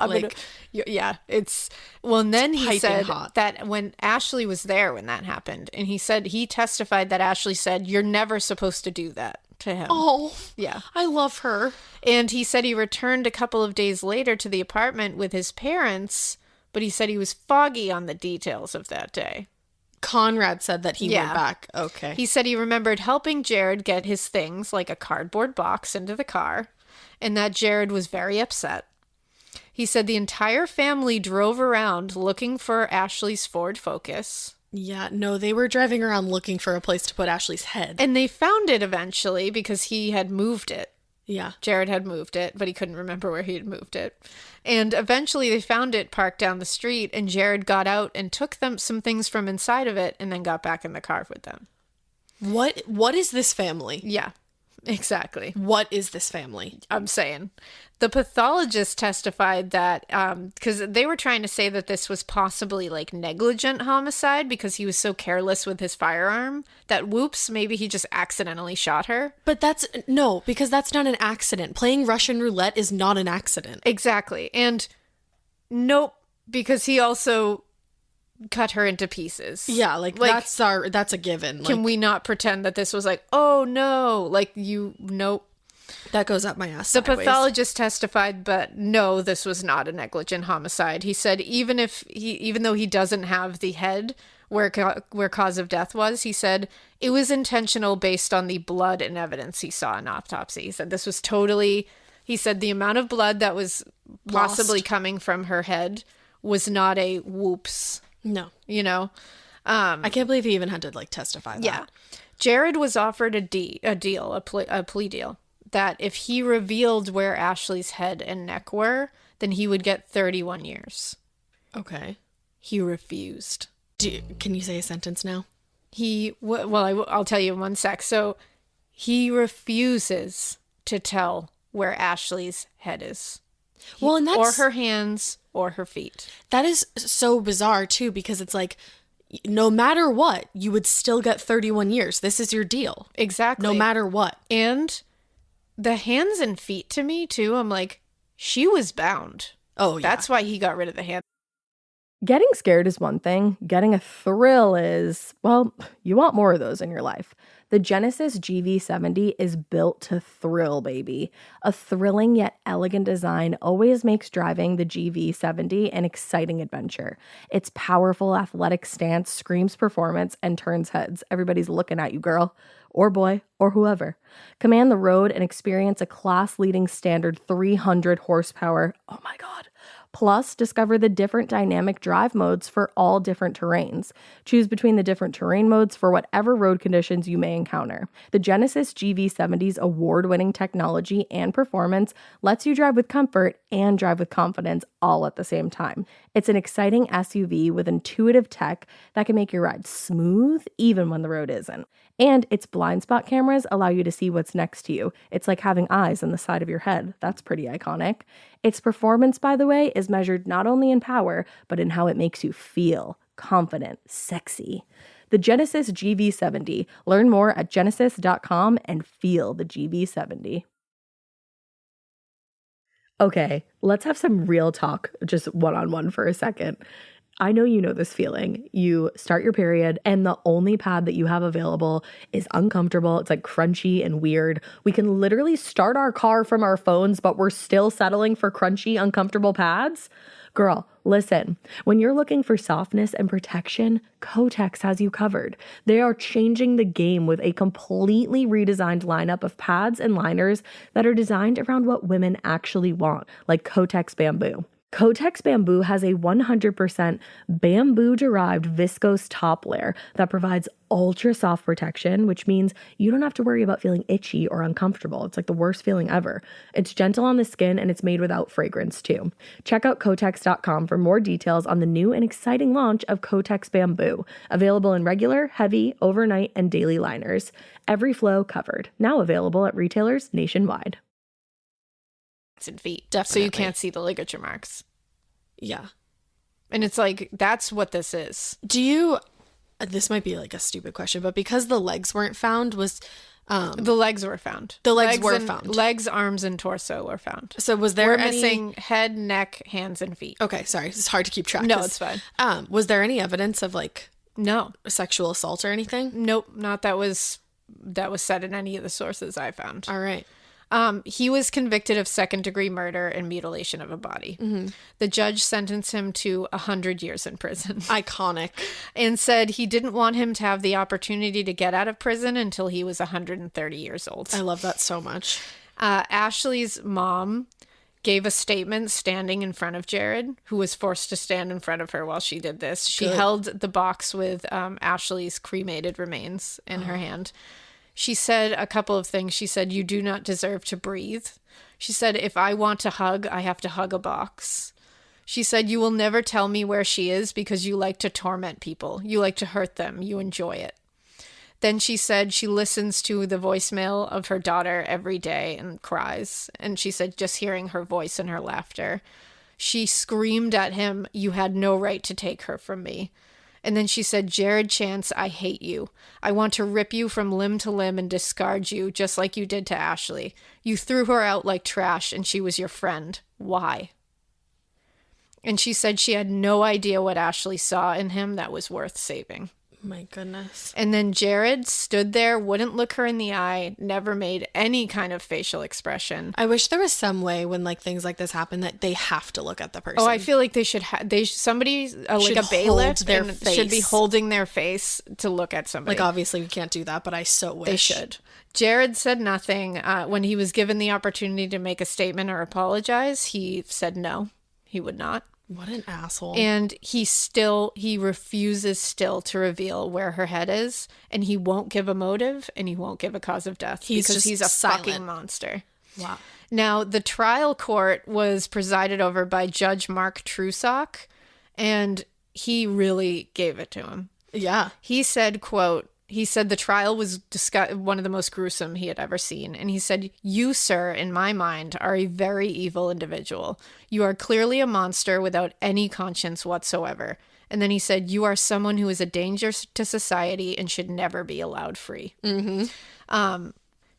It's... Well, and then he said hot. that when Ashely was there when that happened, and he said he testified that Ashely said, you're never supposed to do that to him. Oh, yeah. I love her. And he said he returned a couple of days later to the apartment with his parents, but he said he was foggy on the details of that day. Conrad said that he went back. Okay. He said he remembered helping Jared get his things, like a cardboard box, into the car, and that Jared was very upset. He said the entire family drove around looking for Ashley's Ford Focus. Yeah, no, they were driving around looking for a place to put Ashley's head. And they found it eventually because he had moved it. Yeah. Jared had moved it, but he couldn't remember where he had moved it. And eventually they found it parked down the street, and Jared got out and took them some things from inside of it and then got back in the car with them. What is this family? Yeah, exactly. What is this family? I'm saying. The pathologist testified that, because they were trying to say that this was possibly like negligent homicide because he was so careless with his firearm that whoops, maybe he just accidentally shot her. But because that's not an accident. Playing Russian roulette is not an accident. Exactly. And nope, because he also cut her into pieces. Yeah, like that's a given. Can we not pretend that this was like, oh no, like nope. That goes up my ass. The sideways. pathologist testified, but no, this was not a negligent homicide. He said even though he doesn't have the head where cause of death was, he said it was intentional based on the blood and evidence he saw in autopsy. He said this was totally. He said the amount of blood that was possibly coming from her head was not a whoops. No, I can't believe he even had to like testify that. Yeah, Jared was offered a plea deal. That if he revealed where Ashely's head and neck were, then he would get 31 years. Okay. He refused. Can you say a sentence now? I'll tell you in 1 sec. So he refuses to tell where Ashely's head is. Or her hands or her feet. That is so bizarre too, because it's like, no matter what, you would still get 31 years. This is your deal. Exactly. No matter what. And the hands and feet to me, too, I'm like, she was bound. Oh, yeah. That's why he got rid of the hand. Getting scared is one thing. Getting a thrill is, well, you want more of those in your life. The Genesis GV70 is built to thrill, baby. A thrilling yet elegant design always makes driving the GV70 an exciting adventure. Its powerful athletic stance screams performance and turns heads. Everybody's looking at you, girl. Or boy, or whoever. Command the road and experience a class-leading standard 300 horsepower. Oh my God. Plus, discover the different dynamic drive modes for all different terrains. Choose between the different terrain modes for whatever road conditions you may encounter. The Genesis GV70's award-winning technology and performance lets you drive with comfort and drive with confidence all at the same time. It's an exciting SUV with intuitive tech that can make your ride smooth even when the road isn't. And its blind spot cameras allow you to see what's next to you. It's like having eyes on the side of your head. That's pretty iconic. Its performance, by the way, is measured not only in power, but in how it makes you feel confident, sexy. The Genesis GV70. Learn more at genesis.com and feel the GV70. Okay, let's have some real talk, just one-on-one for a second. I know you know this feeling. You start your period and the only pad that you have available is uncomfortable. It's like crunchy and weird. We can literally start our car from our phones, but we're still settling for crunchy, uncomfortable pads. Girl, listen, when you're looking for softness and protection, Kotex has you covered. They are changing the game with a completely redesigned lineup of pads and liners that are designed around what women actually want, like Kotex Bamboo. Kotex Bamboo has a 100% bamboo-derived viscose top layer that provides ultra-soft protection, which means you don't have to worry about feeling itchy or uncomfortable. It's like the worst feeling ever. It's gentle on the skin and it's made without fragrance too. Check out Kotex.com for more details on the new and exciting launch of Kotex Bamboo, available in regular, heavy, overnight, and daily liners. Every flow covered. Now available at retailers nationwide. And feet. Definitely. So you can't see the ligature marks. Yeah. And it's like, that's what this is. This might be like a stupid question, but because the legs weren't found, was the legs were found. The legs were found. Legs, arms, and torso were found. So was there We're missing head, neck, hands, and feet. Okay, sorry. It's hard to keep track. No, it's fine. Was there any evidence of like no sexual assault or anything? Nope, not that was said in any of the sources I found. All right. He was convicted of second-degree murder and mutilation of a body. Mm-hmm. The judge sentenced him to 100 years in prison. Iconic. And said he didn't want him to have the opportunity to get out of prison until he was 130 years old. I love that so much. Ashely's mom gave a statement standing in front of Jared, who was forced to stand in front of her while she did this. She held the box with Ashely's cremated remains in her hand. She said a couple of things. She said, "You do not deserve to breathe." She said, "If I want to hug, I have to hug a box." She said, "You will never tell me where she is because you like to torment people. You like to hurt them. You enjoy it." Then she said she listens to the voicemail of her daughter every day and cries. And she said just hearing her voice and her laughter. She screamed at him, "You had no right to take her from me." And then she said, "Jared Chance, I hate you. I want to rip you from limb to limb and discard you just like you did to Ashely. You threw her out like trash and she was your friend. Why?" And she said she had no idea what Ashely saw in him that was worth saving. My goodness. And then Jared stood there, wouldn't look her in the eye, never made any kind of facial expression. I wish there was some way when like things like this happen that they have to look at the person. Oh, I feel like they should somebody like a bailiff should be holding their face to look at somebody. Like obviously we can't do that, but I so wish they should. Jared said nothing. When he was given the opportunity to make a statement or apologize, he said no, he would not. What an asshole. And he refuses still to reveal where her head is, and he won't give a motive and he won't give a cause of death because he's a silent. fucking monster. Wow. Now, the trial court was presided over by Judge Mark Trusock, and he really gave it to him. Yeah. He said, quote, the trial was one of the most gruesome he had ever seen. And he said, "You, sir, in my mind, are a very evil individual. You are clearly a monster without any conscience whatsoever." And then he said, "You are someone who is a danger to society and should never be allowed free." Mm-hmm.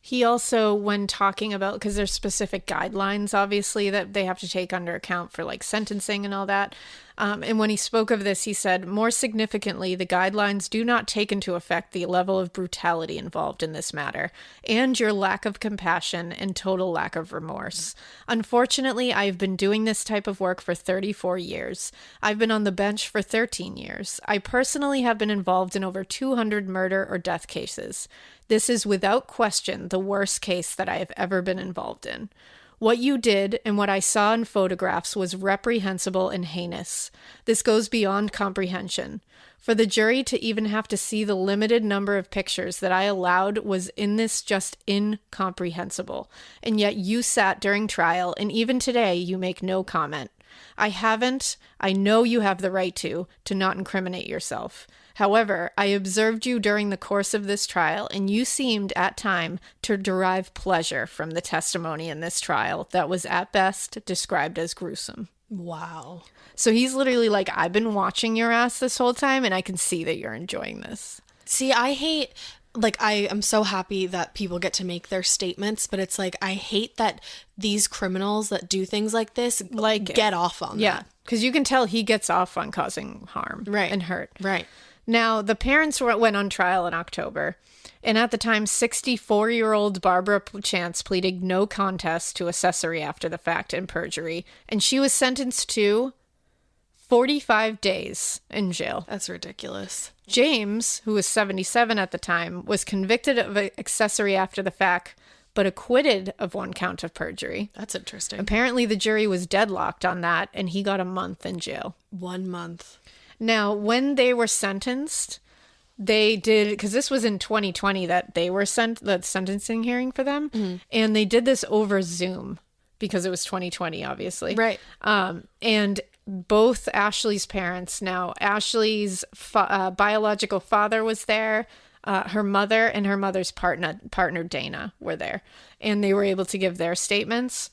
He also, when talking about, because there's specific guidelines, obviously, that they have to take under account for like sentencing and all that. And when he spoke of this, he said, "More significantly, the guidelines do not take into effect the level of brutality involved in this matter and your lack of compassion and total lack of remorse. Unfortunately, I have been doing this type of work for 34 years. I've been on the bench for 13 years. I personally have been involved in over 200 murder or death cases. This is without question the worst case that I have ever been involved in. What you did and what I saw in photographs was reprehensible and heinous. This goes beyond comprehension. For the jury to even have to see the limited number of pictures that I allowed was in this just incomprehensible. And yet you sat during trial, and even today you make no comment. I know you have the right to not incriminate yourself. However, I observed you during the course of this trial, and you seemed, at time, to derive pleasure from the testimony in this trial that was, at best, described as gruesome." Wow. So he's literally like, "I've been watching your ass this whole time, and I can see that you're enjoying this." See, I am so happy that people get to make their statements, but it's like, I hate that these criminals that do things like this get off on that. Yeah, because you can tell he gets off on causing harm and hurt. Right. Now, the parents went on trial in October, and at the time, 64-year-old Barbara Chance pleaded no contest to accessory after the fact and perjury, and she was sentenced to 45 days in jail. That's ridiculous. James, who was 77 at the time, was convicted of accessory after the fact, but acquitted of one count of perjury. That's interesting. Apparently, the jury was deadlocked on that, and he got a month in jail. 1 month. Now, when they were sentenced, they did, because this was in 2020 that they were the sentencing hearing for them, and they did this over Zoom because it was 2020, obviously. Right. And both Ashely's parents, now Ashely's biological father was there, her mother and her mother's partner Dana were there, and they were able to give their statements.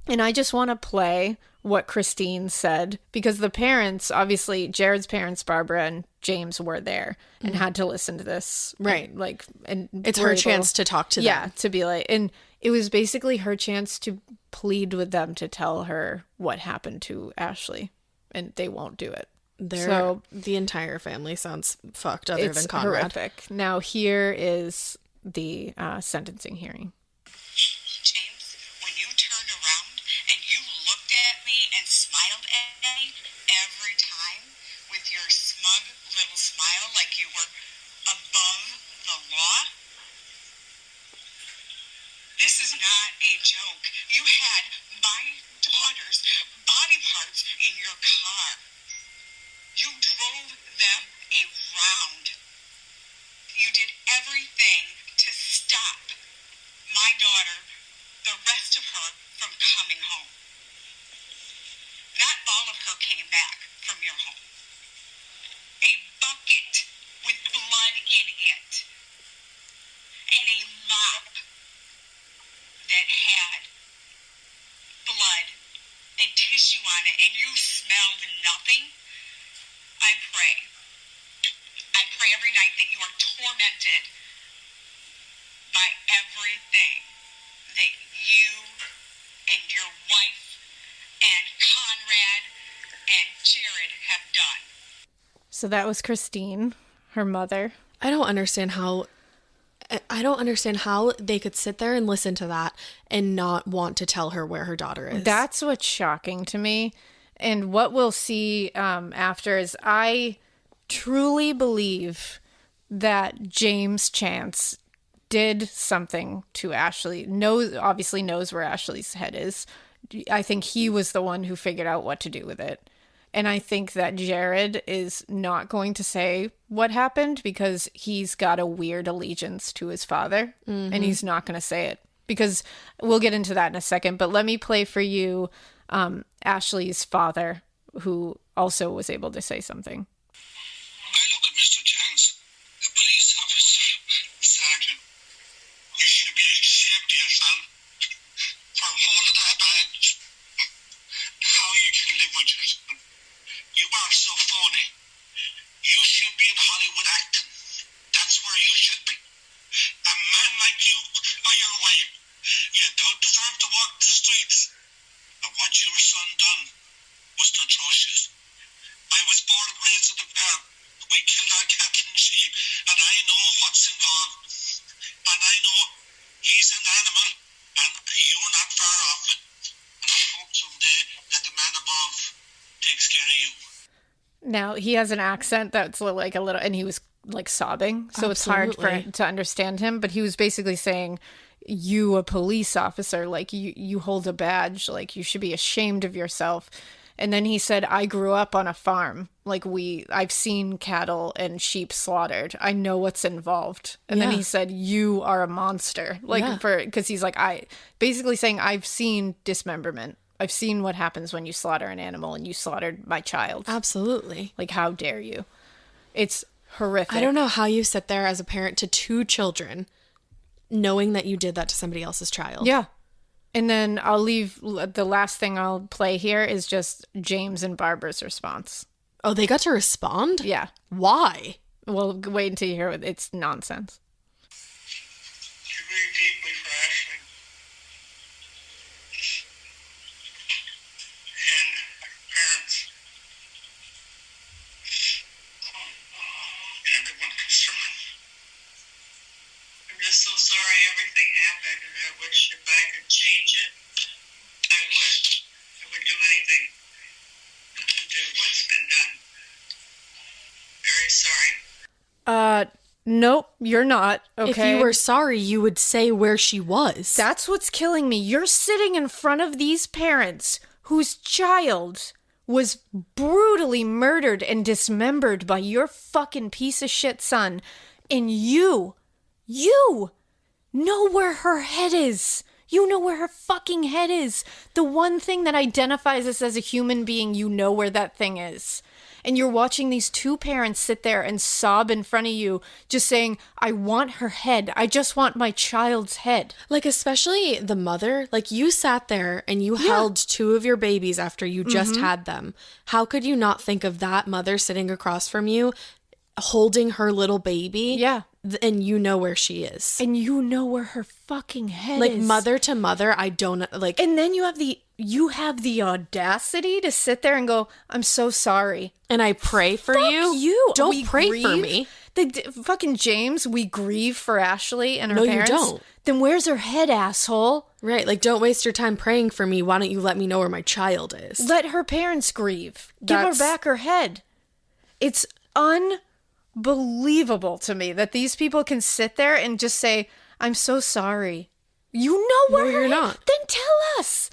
And I just want to play what Christine said, because the parents, obviously Jared's parents, Barbara and James, were there and had to listen to this. Right. And it's her chance to talk to them. Yeah, to be like, and it was basically her chance to plead with them to tell her what happened to Ashely, and they won't do it. So the entire family sounds fucked other than Conrad. It's horrific. Now here is the sentencing hearing. James, when you turned around and you looked at me and smiled at me every time with your smug little smile like you were above the law, this is not a joke. You had my daughter's body parts in your car. You drove them around. You did everything to stop my daughter, the rest of her, from coming home. Not all of her came back from your home. A bucket with blood in it and you smelled nothing, I pray. I pray every night that you are tormented by everything that you and your wife and Conrad and Jared have done. So that was Christine, her mother. I don't understand how they could sit there and listen to that and not want to tell her where her daughter is. That's what's shocking to me. And what we'll see after is I truly believe that James Chance did something to Ashely. Obviously knows where Ashley's head is. I think he was the one who figured out what to do with it. And I think that Jared is not going to say what happened because he's got a weird allegiance to his father. Mm-hmm. And he's not going to say it because we'll get into that in a second. But let me play for you Ashley's father, who also was able to say something. I look at Mr. Chance, a police officer, Sergeant. You should be ashamed of yourself for holding that badge. How you can live with yourself. You are so phony. You should be in Hollywood acting. That's where you should be. A man like you or your wife, you don't deserve to walk the streets. And what your son done was atrocious. I was born and raised on the farm. We killed our cattle and sheep, and I know what's involved. And I know he's an animal, and you're not far off it. And I hope someday that the man above takes care of you. Now, he has an accent that's like a little, and he was like sobbing, so it's hard to understand him, but he was basically saying, you, a police officer, like you hold a badge, like you should be ashamed of yourself. And then he said, I grew up on a farm. Like I've seen cattle and sheep slaughtered. I know what's involved. And then he said, you are a monster. Because he's like, basically saying, I've seen dismemberment. I've seen what happens when you slaughter an animal, and you slaughtered my child. Absolutely. Like, how dare you? It's horrific. I don't know how you sit there as a parent to 2 children knowing that you did that to somebody else's child. Yeah. And then I'll leave, the last thing I'll play here is just James and Barbara's response. Oh, they got to respond? Yeah. Why? Well, wait until you hear it. It's nonsense. You grieve deeply for Ashely. And her parents. And everyone concerned. I'm just so sorry everything happened, and I wish if I could change it, I would. I would do anything to undo what's been done. Very sorry. Nope, you're not. Okay. If you were sorry, you would say where she was. That's what's killing me. You're sitting in front of these parents whose child was brutally murdered and dismembered by your fucking piece of shit son, and you know where her head is. You know where her fucking head is. The one thing that identifies us as a human being, you know where that thing is. And you're watching these 2 parents sit there and sob in front of you, just saying, I want her head. I just want my child's head. Like, especially the mother. Like, you sat there and you held 2 of your babies after you just had them. How could you not think of that mother sitting across from you, holding her little baby? Yeah. And you know where she is. And you know where her fucking head like, is. Like, mother to mother, I don't, like... And then you have the audacity to sit there and go, I'm so sorry. And I pray for Fuck you. You. Don't we pray grieve. for me. Fucking James, we grieve for Ashely and her No, parents. you don't. Then where's her head, asshole? Right, like, don't waste your time praying for me. Why don't you let me know where my child is? Let her parents grieve. Give her back her head. It's unbelievable to me that these people can sit there and just say, I'm so sorry. You know where you're not. Then tell us.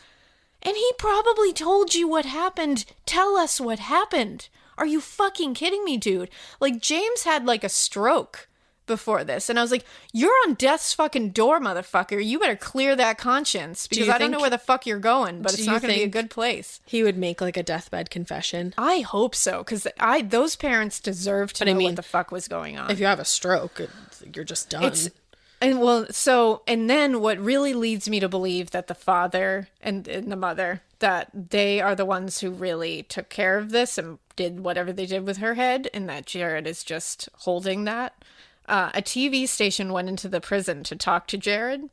And he probably told you what happened. Tell us what happened. Are you fucking kidding me, dude? Like, James had like a stroke before this. And I was like, you're on death's fucking door, motherfucker. You better clear that conscience. Because I don't know where the fuck you're going, but it's not going to be a good place. He would make like a deathbed confession. I hope so. Because those parents deserve to know what the fuck was going on. If you have a stroke, you're just done. And then what really leads me to believe that the father and the mother, that they are the ones who really took care of this and did whatever they did with her head, and that Jared is just holding that. A TV station went into the prison to talk to Jared,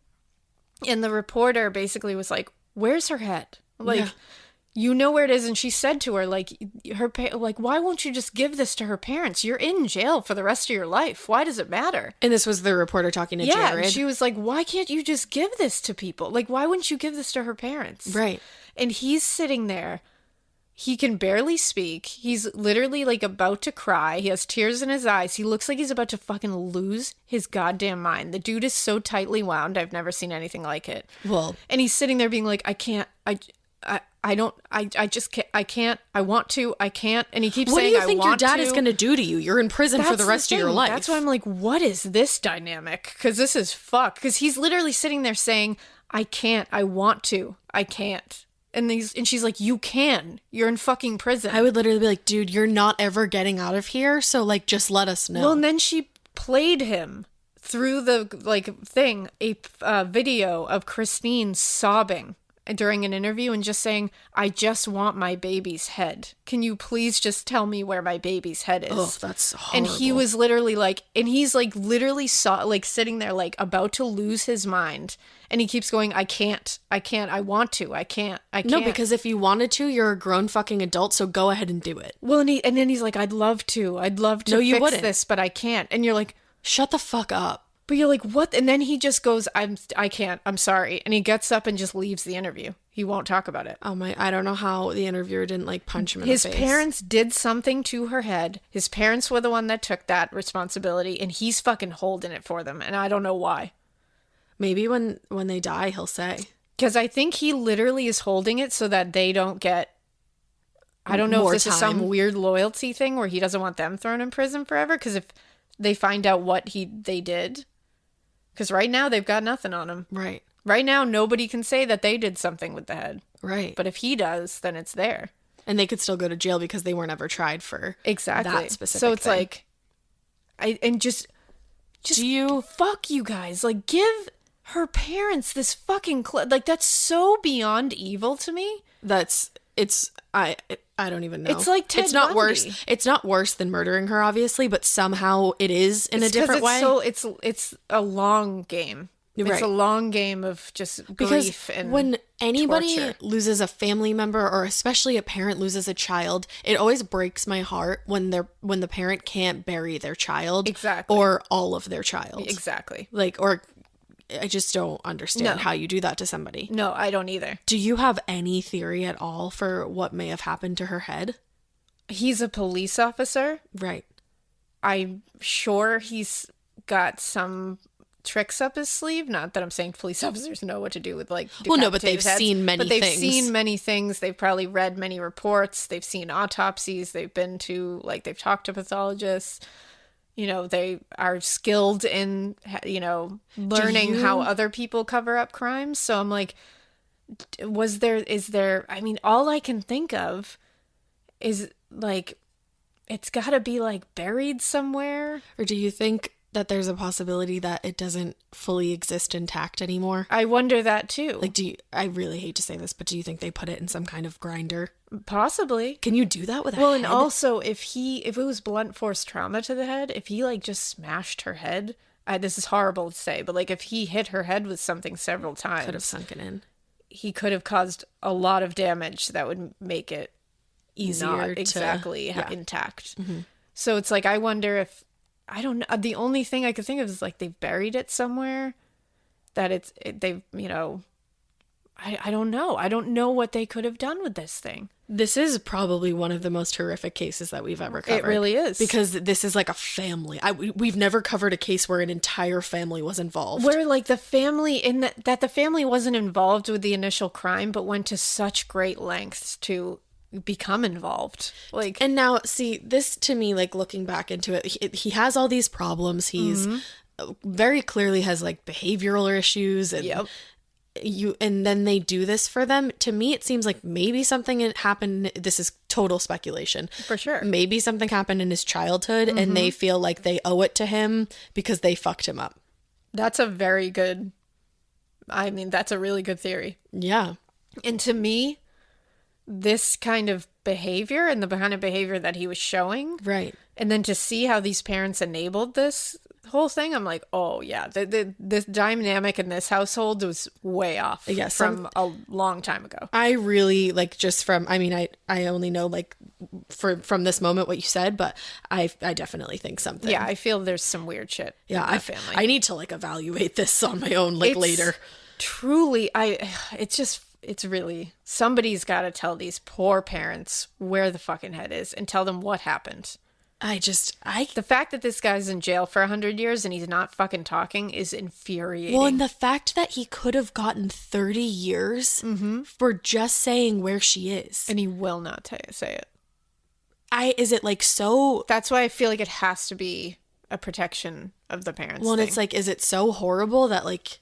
and the reporter basically was like, "Where's her head? Like, you know where it is." And she said to her, like, why won't you just give this to her parents? You're in jail for the rest of your life. Why does it matter? And this was the reporter talking to Jared. Yeah, she was like, why can't you just give this to people? Like, why wouldn't you give this to her parents? Right. And he's sitting there. He can barely speak. He's literally like about to cry. He has tears in his eyes. He looks like he's about to fucking lose his goddamn mind. The dude is so tightly wound. I've never seen anything like it. Well, and he's sitting there being like, I can't, I just can't, I can't, I want to, I can't. And he keeps saying, what do you think your dad is going to do to you? You're in prison for the rest of your life. That's why I'm like, what is this dynamic? Because this is fucked. Because he's literally sitting there saying, I can't, I want to, I can't. And she's like, you can. You're in fucking prison. I would literally be like, dude, you're not ever getting out of here. So, like, just let us know. Well, and then she played him through the, like, thing, a video of Christine sobbing during an interview and just saying, I just want my baby's head. Can you please just tell me where my baby's head is? Oh, that's horrible. And he was literally like, and he's like literally sitting there like about to lose his mind. And he keeps going, I can't, I want to, I can't. No, because if you wanted to, you're a grown fucking adult, so go ahead and do it. Well, and then he's like, I'd love to no, you fix this, but I can't. And you're like, shut the fuck up. But you're like, what? And then he just goes, I can't, I'm sorry. And he gets up and just leaves the interview. He won't talk about it. Oh my, I don't know how the interviewer didn't like punch him in the face. His parents did something to her head. His parents were the one that took that responsibility, and he's fucking holding it for them. And I don't know why. Maybe when they die, he'll say. Because I think he literally is holding it so that they don't get, I don't know if this is some weird loyalty thing where he doesn't want them thrown in prison forever. Because if they find out what they did, because right now they've got nothing on him. Right. Right now, nobody can say that they did something with the head. Right. But if he does, then it's there. And they could still go to jail because they weren't ever tried for that specific So it's thing. like, just fuck you guys. Like, give her parents this fucking like, that's so beyond evil to me. I don't even know. It's like Ted it's not Bundy. worse. It's not worse than murdering her, obviously, but somehow it is in a different way. So it's a long game. It's Right. a long game of just grief and when anybody torture. loses a family member, or especially a parent loses a child, it always breaks my heart when the parent can't bury their child. Exactly. Or all of their child. Exactly. Like, or I just don't understand how you do that to somebody. No, I don't either. Do you have any theory at all for what may have happened to her head? He's a police officer. Right. I'm sure he's got some tricks up his sleeve. Not that I'm saying police officers know what to do with like well, no, but they've decapitated heads, seen many but they've things. seen many things. They've probably read many reports. They've seen autopsies. They've been to they've talked to pathologists. You know, they are skilled in, learning how other people cover up crimes. So I'm like, is there, I mean, all I can think of is like, it's got to be like buried somewhere. Or do you think that there's a possibility that it doesn't fully exist intact anymore? I wonder that too. Like, I really hate to say this, but do you think they put it in some kind of grinder? Possibly. Can you do that with a head? head? And also if it was blunt force trauma to the head, if he like just smashed her head, this is horrible to say, but like if he hit her head with something several times, could have sunken in. He could have caused a lot of damage that would make it easier exactly intact. Mm-hmm. So it's like, I wonder if, I don't know. The only thing I could think of is like they've buried it somewhere, that they've, I don't know. I don't know what they could have done with this thing. This is probably one of the most horrific cases that we've ever covered. It really is. Because this is like a family. We've never covered a case where an entire family was involved. Where like the family, that the family wasn't involved with the initial crime, but went to such great lengths to become involved. Like, and now see, this to me, like looking back into it, he has all these problems. He's very clearly has like behavioral issues, and and then they do this for them. To me, it seems like maybe something happened. This is total speculation for sure. Maybe something happened in his childhood and they feel like they owe it to him because they fucked him up. That's a very good, I mean, that's a really good theory. Yeah. And to me, this kind of behavior and the kind of behavior that he was showing, Right. and then to see how these parents enabled this whole thing, I'm like, oh yeah, this dynamic in this household was way off from a long time ago. I really like, just from, I mean, I only know like from this moment what you said, but I definitely think something. Yeah, I feel there's some weird shit. Yeah, in that family. I need to like evaluate this on my own, like later. Truly, it's really, somebody's got to tell these poor parents where the fucking head is and tell them what happened. The fact that this guy's in jail for 100 years and he's not fucking talking is infuriating. Well, and the fact that he could have gotten 30 years for just saying where she is. And he will not say it. Is it like so? That's why I feel like it has to be a protection of the parents. Well, and thing. it's like, is it so horrible that like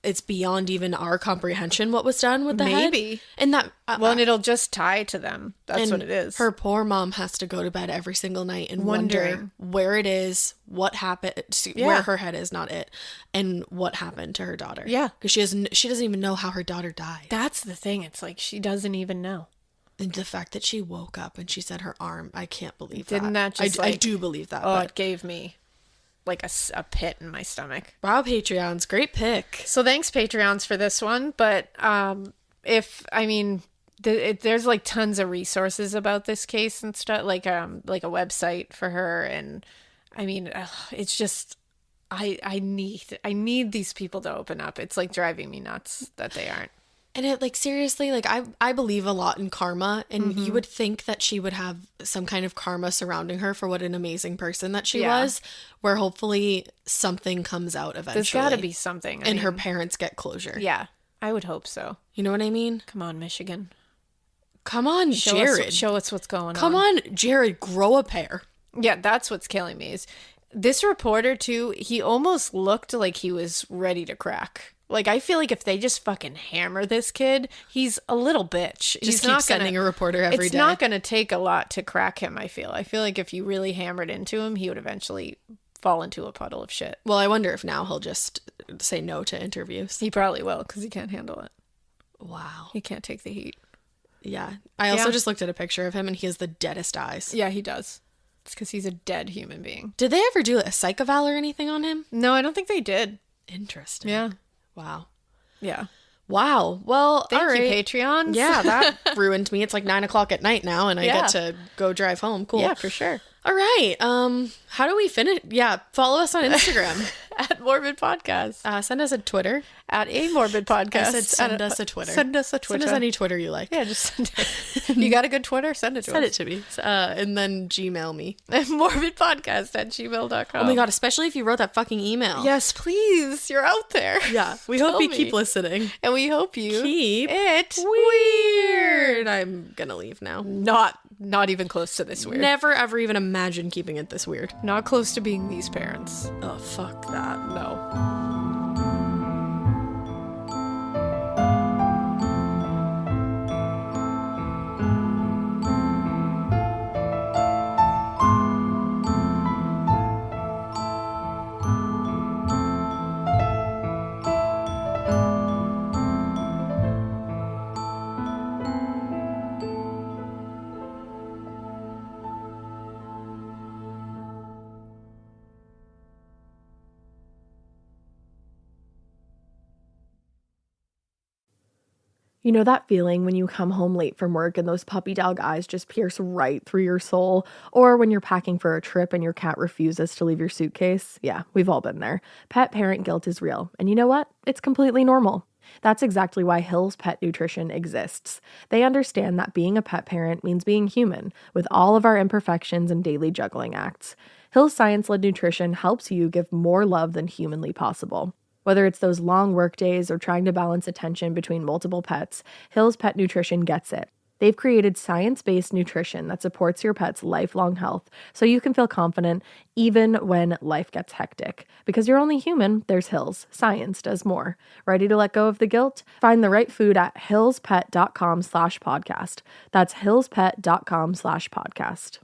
it's beyond even our comprehension what was done with the head? Maybe. And that and it'll just tie to them. That's what it is. Her poor mom has to go to bed every single night and wonder where it is, what happened, where her head is, not it, and what happened to her daughter. Yeah, because she doesn't even know how her daughter died. That's the thing. It's like she doesn't even know. And the fact that she woke up and she said her arm, I can't believe Didn't that just I do believe that. Oh, it gave me like a pit in my stomach. Wow, Patreons, great pick. So thanks, Patreons, for this one. But there's like tons of resources about this case and stuff, like a website for her, and I mean, it's just I need these people to open up. It's like driving me nuts that they aren't. And it, like, seriously, like, I believe a lot in karma, and you would think that she would have some kind of karma surrounding her for what an amazing person that she was, where hopefully something comes out eventually. There's got to be something. And her parents get closure. Yeah, I would hope so. You know what I mean? Come on, Michigan. Come on, Jared. Show us what's going on. Come on, Jared, grow a pair. Yeah, that's what's killing me. Is this reporter, too, he almost looked like he was ready to crack. Like, I feel like if they just fucking hammer this kid, he's a little bitch. Just keep sending a reporter every day. It's not going to take a lot to crack him, I feel. I feel like if you really hammered into him, he would eventually fall into a puddle of shit. Well, I wonder if now he'll just say no to interviews. He probably will, because he can't handle it. Wow. He can't take the heat. Yeah. I also just looked at a picture of him, and he has the deadest eyes. Yeah, he does. It's because he's a dead human being. Did they ever do a psych eval or anything on him? No, I don't think they did. Interesting. Yeah. Wow. Yeah. Wow. Well, thank you, Patreons. Yeah, that ruined me. It's like 9:00 at night now, and I get to go drive home. Cool. Yeah, for sure. All right. How do we finish? Yeah, follow us on Instagram at Morbid Podcast. Send us a Twitter at a Morbid Podcast. I said send us a Twitter. Send us a Twitter. Send us any Twitter you like. Yeah, just send it. You got a good Twitter? Send it to us. Send it to me. And then Gmail me. morbidpodcast@gmail.com. Oh my God, especially if you wrote that fucking email. Yes, please. You're out there. Yeah. We hope you keep listening. And we hope you keep it weird. I'm gonna leave now. Not even close to this weird. Never ever even imagine keeping it this weird. Not close to being these parents. Oh, fuck that. No. You know that feeling when you come home late from work and those puppy dog eyes just pierce right through your soul? Or when you're packing for a trip and your cat refuses to leave your suitcase? Yeah, we've all been there. Pet parent guilt is real. And you know what? It's completely normal. That's exactly why Hill's Pet Nutrition exists. They understand that being a pet parent means being human, with all of our imperfections and daily juggling acts. Hill's science-led nutrition helps you give more love than humanly possible. Whether it's those long work days or trying to balance attention between multiple pets, Hill's Pet Nutrition gets it. They've created science-based nutrition that supports your pet's lifelong health so you can feel confident even when life gets hectic. Because you're only human, there's Hill's. Science does more. Ready to let go of the guilt? Find the right food at hillspet.com/podcast. That's hillspet.com/podcast.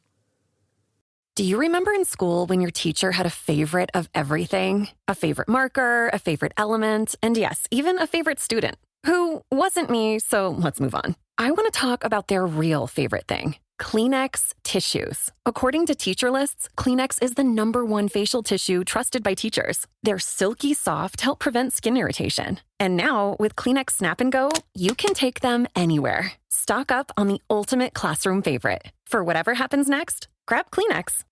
Do you remember in school when your teacher had a favorite of everything? A favorite marker, a favorite element, and yes, even a favorite student? Who wasn't me, so let's move on. I want to talk about their real favorite thing. Kleenex tissues. According to teacher lists, Kleenex is the #1 facial tissue trusted by teachers. They're silky soft, help prevent skin irritation. And now, with Kleenex Snap and Go, you can take them anywhere. Stock up on the ultimate classroom favorite. For whatever happens next, grab Kleenex.